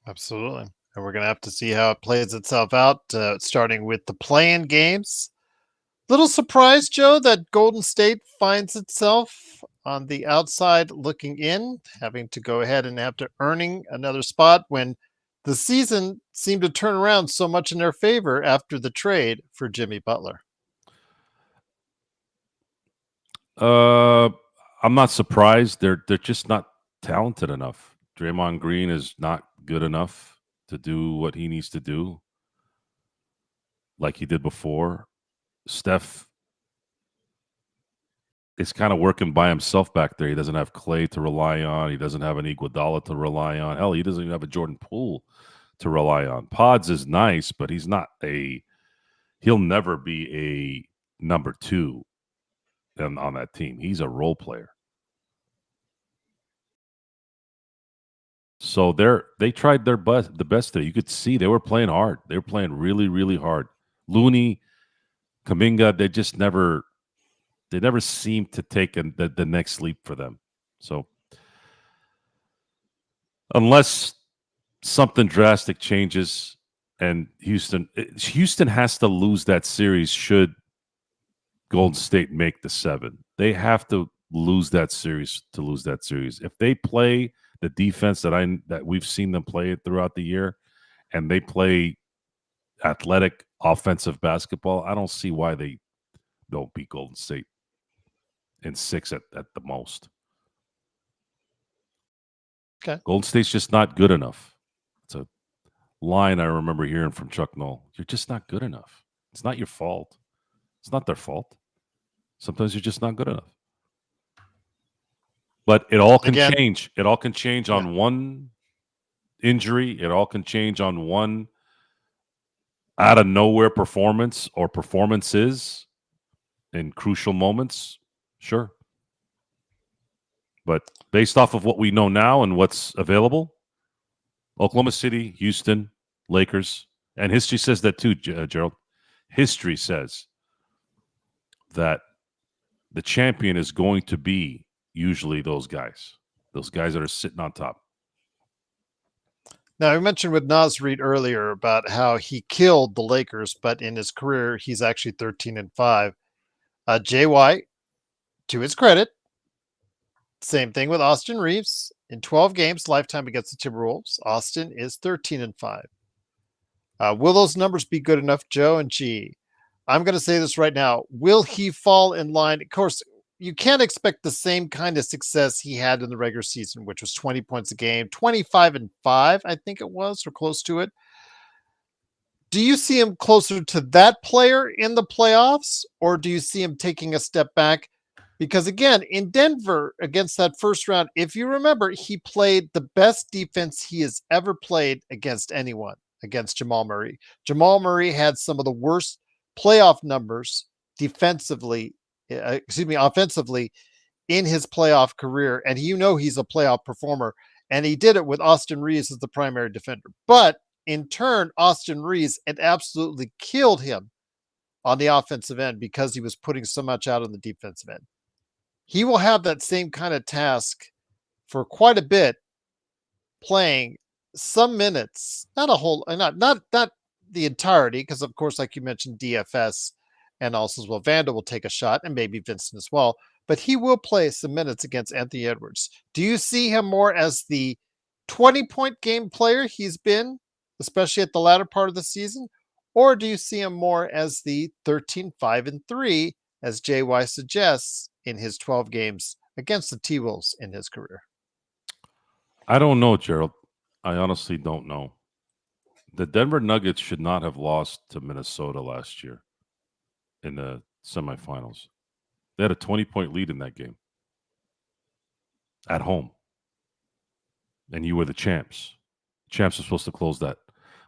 Absolutely. And we're going to have to see how it plays itself out, starting with the play-in games. Little surprised, Joe, that Golden State finds itself on the outside looking in, having to go ahead and after earning another spot when the season seemed to turn around so much in their favor after the trade for Jimmy Butler. I'm not surprised. They're just not talented enough. Draymond Green is not good enough to do what he needs to do like he did before. Steph is kind of working by himself back there. He doesn't have Clay to rely on. He doesn't have an Iguodala to rely on. Hell, he doesn't even have a Jordan Poole to rely on. Pods is nice, but he's not he'll never be a number 2 on that team. He's a role player. So they tried their best, the best there. You could see they were playing hard. They were playing really, really hard. Looney, Kaminga, they never seemed to take the next leap for them. So unless something drastic changes and Houston has to lose that series should Golden State make the 7. They have to lose that series to lose that series. If they play the defense that we've seen them play throughout the year, and they play athletic offensive basketball, I don't see why they don't beat Golden State in 6 at the most. Okay. Golden State's just not good enough. It's a line I remember hearing from Chuck Noll. You're just not good enough. It's not your fault. It's not their fault. Sometimes you're just not good enough. But it all can change. It all can change on one injury. It all can change on one out of nowhere performance or performances in crucial moments. Sure. But based off of what we know now and what's available, Oklahoma City, Houston, Lakers, and history says that too, Gerald. History says that the champion is going to be usually those guys that are sitting on top. Now, I mentioned with Naz Reid earlier about how he killed the Lakers, but in his career, he's actually 13-5. Jay White, to his credit, same thing with Austin Reeves. In 12 games, lifetime against the Timberwolves, Austin is 13-5. Will those numbers be good enough, Joe and G? I'm going to say this right now. Will he fall in line? Of course, you can't expect the same kind of success he had in the regular season, which was 20 points a game, 25-5, I think it was, or close to it. Do you see him closer to that player in the playoffs, or do you see him taking a step back? Because again, in Denver against that first round, if you remember, he played the best defense he has ever played against anyone, against Jamal Murray. Jamal Murray had some of the worst playoff numbers offensively in his playoff career. And he's a playoff performer. And he did it with Austin Reeves as the primary defender. But in turn, Austin Reeves had absolutely killed him on the offensive end because he was putting so much out on the defensive end. He will have that same kind of task for quite a bit, playing some minutes, not a whole, not the entirety, because of course, like you mentioned, DFS and also as well, Vanda will take a shot, and maybe Vincent as well, but he will play some minutes against Anthony Edwards. Do you see him more as the 20-point game player he's been, especially at the latter part of the season, or do you see him more as the 13-5-3, as JY suggests, in his 12 games against the T-Wolves in his career? I don't know, Gerald. I honestly don't know. The Denver Nuggets should not have lost to Minnesota last year in the semifinals. They had a 20-point lead in that game at home. And you were the champs. Champs were supposed to close that.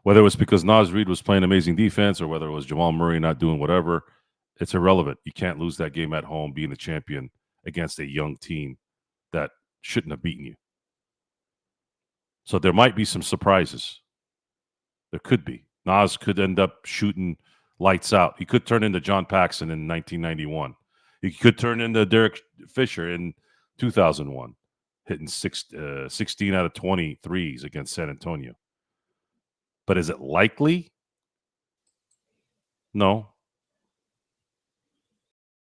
Whether it was because Naz Reid was playing amazing defense or whether it was Jamal Murray not doing whatever, it's irrelevant. You can't lose that game at home being the champion against a young team that shouldn't have beaten you. So there might be some surprises. There could be. Naz could end up shooting lights out. He could turn into John Paxson in 1991. He could turn into Derek Fisher in 2001, hitting 16 out of 20 threes against San Antonio. But is it likely? No.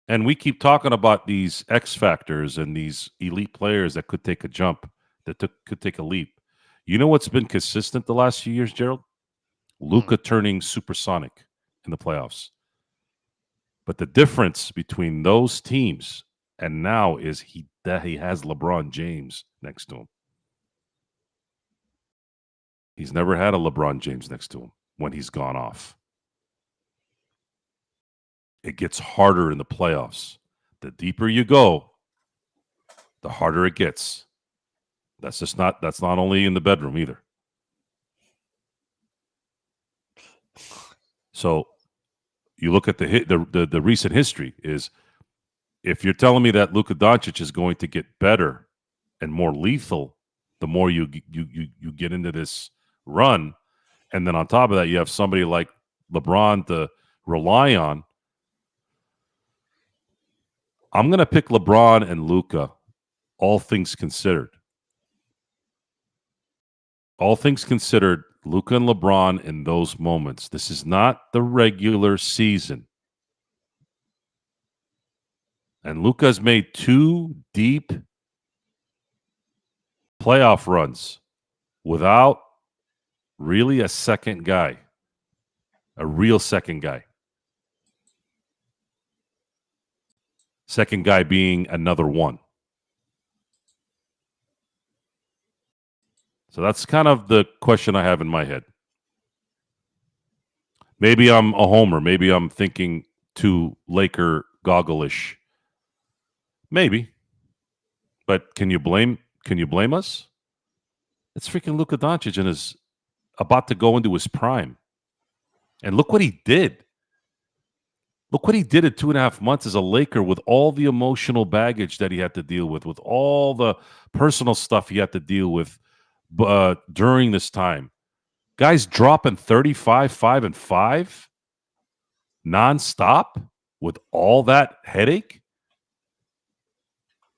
And we keep talking about these X factors and these elite players that could take a jump, that could take a leap. You know what's been consistent the last few years, Gerald? Luka turning supersonic in the playoffs. But the difference between those teams and now is that he has LeBron James next to him. He's never had a LeBron James next to him when he's gone off. It gets harder in the playoffs. The deeper you go, the harder it gets. That's not only in the bedroom either. So you look at the recent history is if you're telling me that Luka Doncic is going to get better and more lethal, the more you get into this run, and then on top of that, you have somebody like LeBron to rely on. I'm going to pick LeBron and Luka, all things considered. All things considered, Luka and LeBron in those moments. This is not the regular season. And Luka has made 2 deep playoff runs without really a second guy, a real second guy. Second guy being another one. So that's kind of the question I have in my head. Maybe I'm a homer. Maybe I'm thinking too Laker goggle-ish. Maybe. But can you blame us? It's freaking Luka Doncic and is about to go into his prime. And look what he did. Look what he did at 2.5 months as a Laker with all the emotional baggage that he had to deal with all the personal stuff he had to deal with during this time. Guys dropping 35, 5, and 5 nonstop with all that headache.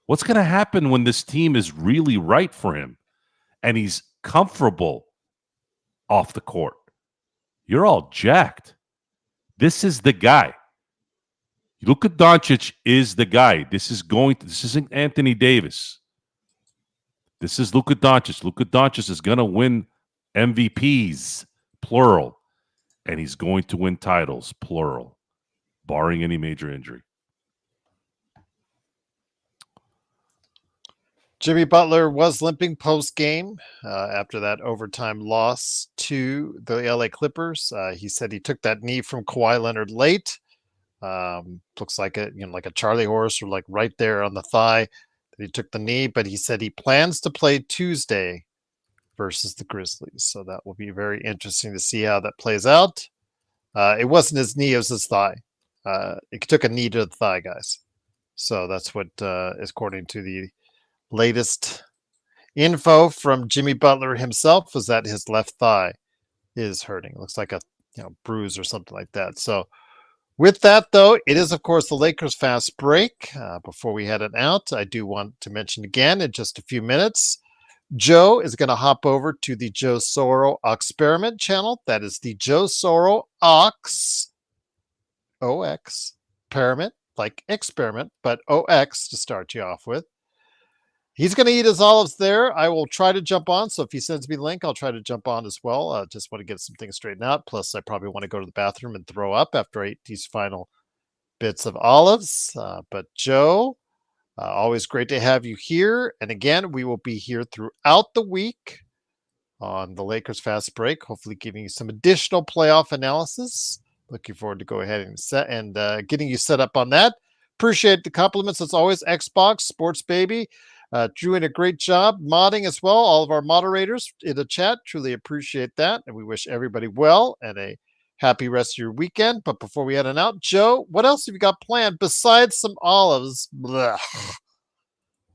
What's going to happen when this team is really right for him and he's comfortable off the court? You're all jacked. This is the guy. Luka Doncic is the guy. This isn't Anthony Davis. This is Luka Doncic. Luka Doncic is going to win MVPs, plural, and he's going to win titles, plural, barring any major injury. Jimmy Butler was limping post-game after that overtime loss to the LA Clippers. He said he took that knee from Kawhi Leonard late. Looks like a Charlie horse, or like right there on the thigh. He took the knee, but he said he plans to play Tuesday versus the Grizzlies. So that will be very interesting to see how that plays out. It wasn't his knee, it was his thigh. It took a knee to the thigh, guys. So that's what is according to the latest info from Jimmy Butler himself, was that his left thigh is hurting. It looks like a bruise or something like that. So with that, though, it is, of course, the Lakers fast break. Before we head it out, I do want to mention again in just a few minutes, Joe is going to hop over to the Joe Soro Experiment channel. That is the Joe Soro Ox, O-X, Experiment, like experiment, but O-X to start you off with. He's going to eat his olives there. I will try to jump on. So if he sends me the link, I'll try to jump on as well. Just want to get some things straightened out. Plus, I probably want to go to the bathroom and throw up after I eat these final bits of olives. But Joe, always great to have you here. And again, we will be here throughout the week on the Lakers Fast Break, hopefully giving you some additional playoff analysis. Looking forward to go ahead and getting you set up on that. Appreciate the compliments as always. Xbox Sports Baby. Doing a great job modding as well. All of our moderators in the chat, truly appreciate that. And we wish everybody well and a happy rest of your weekend. But before we head on out, Joe, what else have you got planned besides some olives? Blech.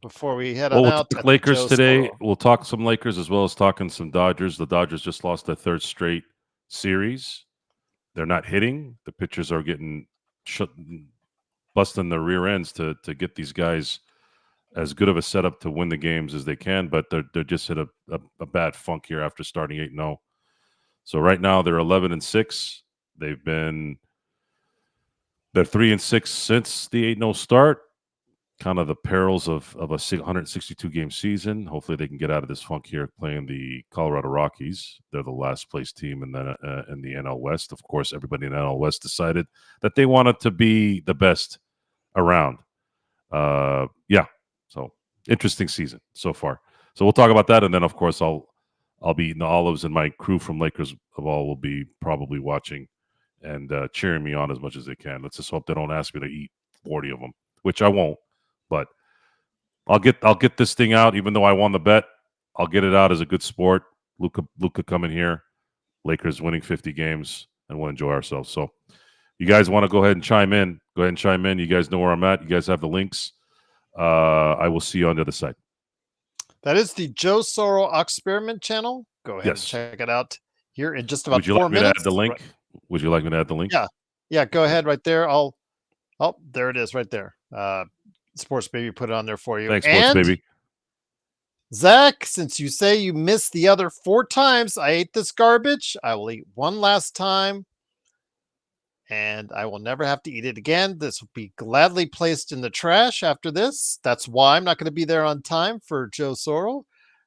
Before we head on We'll out. talk Lakers today. Soro. We'll talk some Lakers as well as talking some Dodgers. The Dodgers just lost their 3rd straight series. They're not hitting. The pitchers are getting busting their rear ends to get these guys as good of a setup to win the games as they can, but they're just hit a bad funk here after starting 8-0. So right now they're 11-6. They're 3-6 since the 8-0 start. Kind of the perils of a 162 game season. Hopefully they can get out of this funk here playing the Colorado Rockies. They're the last place team in the NL West. Of course, everybody in the NL West decided that they wanted to be the best around. So interesting season so far. So we'll talk about that, and then of course I'll be eating the olives, and my crew from Lakers of all will be probably watching and cheering me on as much as they can. Let's just hope they don't ask me to eat 40 of them, which I won't. But I'll get this thing out, even though I won the bet. I'll get it out as a good sport. Luka coming here, Lakers winning 50 games, and we'll enjoy ourselves. So You guys want to go ahead and chime in? Go ahead and chime in. You guys know where I'm at. You guys have the links. I will see you on the other side. That is the Joe Soro Experiment channel. Go ahead and Yes. check it out here in just about Would you 4 like me to minutes. add the link? Would you like me to add the link? Yeah. Yeah, go ahead right there. Oh, there it is right there. Sports Baby put it on there for you. Thanks, Sports And Baby. Zach, since you say you missed the other 4 times I ate this garbage, I will eat one last time. And I will never have to eat it again. This will be gladly placed in the trash after this. That's why I'm not going to be there on time for Joe Soro.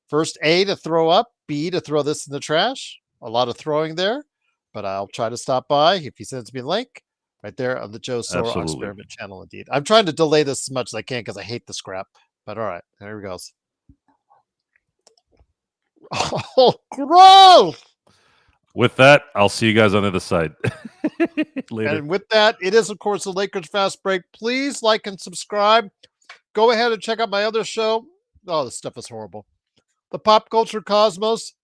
First, A, to throw up, B, to throw this in the trash. A lot of throwing there, but I'll try to stop by if he sends me a link right there on the Joe Soro Absolutely. Experiment channel. Indeed, I'm trying to delay this as much as I can because I hate the scrap. But all right, there he goes. Oh, gross! With that, I'll see you guys on the other side. Later. And with that, it is, of course, the Lakers Fast Break. Please like and subscribe. Go ahead and check out my other show. Oh, this stuff is horrible. The Pop Culture Cosmos.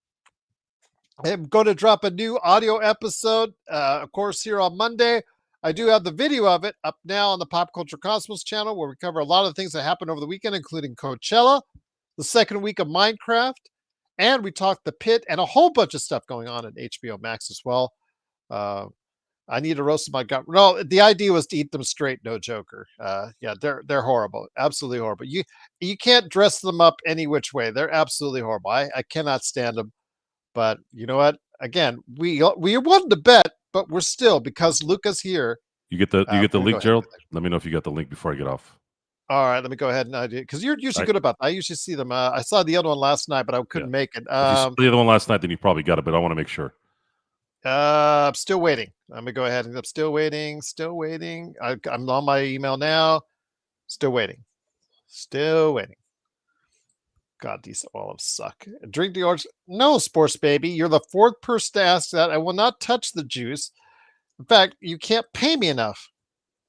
I'm going to drop a new audio episode, of course, here on Monday. I do have the video of it up now on the Pop Culture Cosmos channel, where we cover a lot of things that happened over the weekend, including Coachella, the second week of Minecraft, and we talked The Pit and a whole bunch of stuff going on at HBO Max as well. I need to roast my gut. No, the idea was to eat them straight, no joker. Yeah, they're horrible, absolutely horrible. You can't dress them up any which way. They're absolutely horrible. I cannot stand them. But you know what? Again, we won the bet, but we're still, because Luca's here. You get the link, Gerald? Ahead. Let me know if you got the link before I get off. All right, let me go ahead and I do, because you're usually good about that. I usually see them. I saw the other one last night, but I couldn't make it. If you saw the other one last night, then you probably got it, but I want to make sure. I'm still waiting. I'm gonna go ahead and I'm still waiting. I'm on my email now. Still waiting. God, these olives suck. Drink the orange. No, Sports Baby. You're the 4th person to ask that. I will not touch the juice. In fact, you can't pay me enough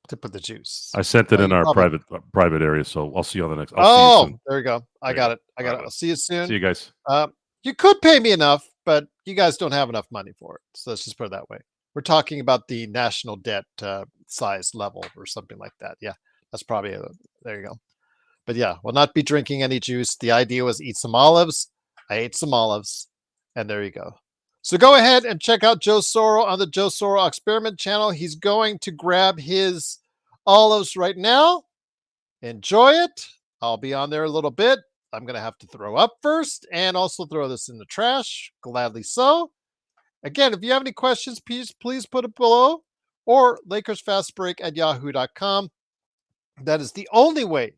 to put the juice. I sent it in our private area, so I'll see you on the next. I'll see you soon. There you go. I got it. I'll see you soon. See you guys. You could pay me enough, but you guys don't have enough money for it. So let's just put it that way. We're talking about the national debt size level or something like that. Yeah, that's probably there you go. But yeah, we'll not be drinking any juice. The idea was eat some olives. I ate some olives, and there you go. So go ahead and check out Joe Soro on the Joe Soro Experiment channel. He's going to grab his olives right now. Enjoy it. I'll be on there a little bit. I'm going to have to throw up first and also throw this in the trash. Gladly so. Again, if you have any questions, please put it below, or LakersFastBreak@yahoo.com. That is the only way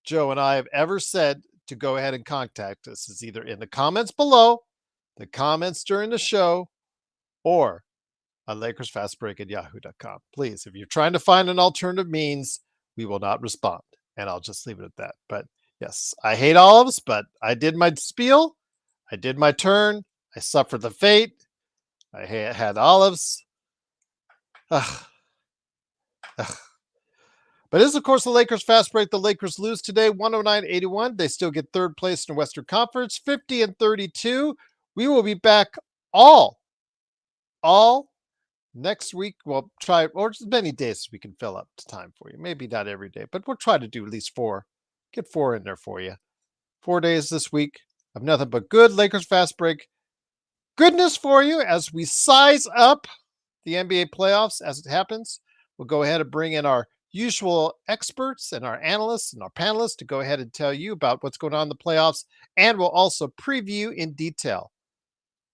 Joe and I have ever said to go ahead and contact us, is either in the comments below, the comments during the show, or on LakersFastBreak@yahoo.com. Please, if you're trying to find an alternative means, we will not respond. And I'll just leave it at that. But yes, I hate olives, but I did my spiel. I did my turn. I suffered the fate. I had olives. Ugh. But this is, of course, the Lakers Fast Break. The Lakers lose today, 109-81. They still get 3rd place in the Western Conference, 50-32. We will be back all next week. We'll try, or as many days as we can fill up time for you. Maybe not every day, but we'll try to do at least 4. Get 4 in there for you. 4 days this week of nothing but good Lakers Fast Break goodness for you as we size up the NBA playoffs as it happens. We'll go ahead and bring in our usual experts and our analysts and our panelists to go ahead and tell you about what's going on in the playoffs. And we'll also preview in detail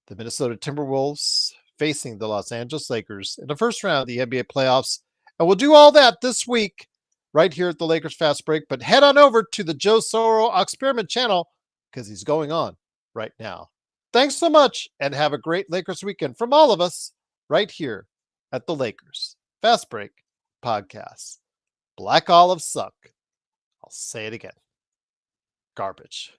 the Minnesota Timberwolves facing the Los Angeles Lakers in the first round of the NBA playoffs. And we'll do all that this week right here at the Lakers Fast Break. But head on over to the Joe Soro Experiment channel because he's going on right now. Thanks so much and have a great Lakers weekend from all of us right here at the Lakers Fast Break podcast. Black olives suck. I'll say it again. Garbage.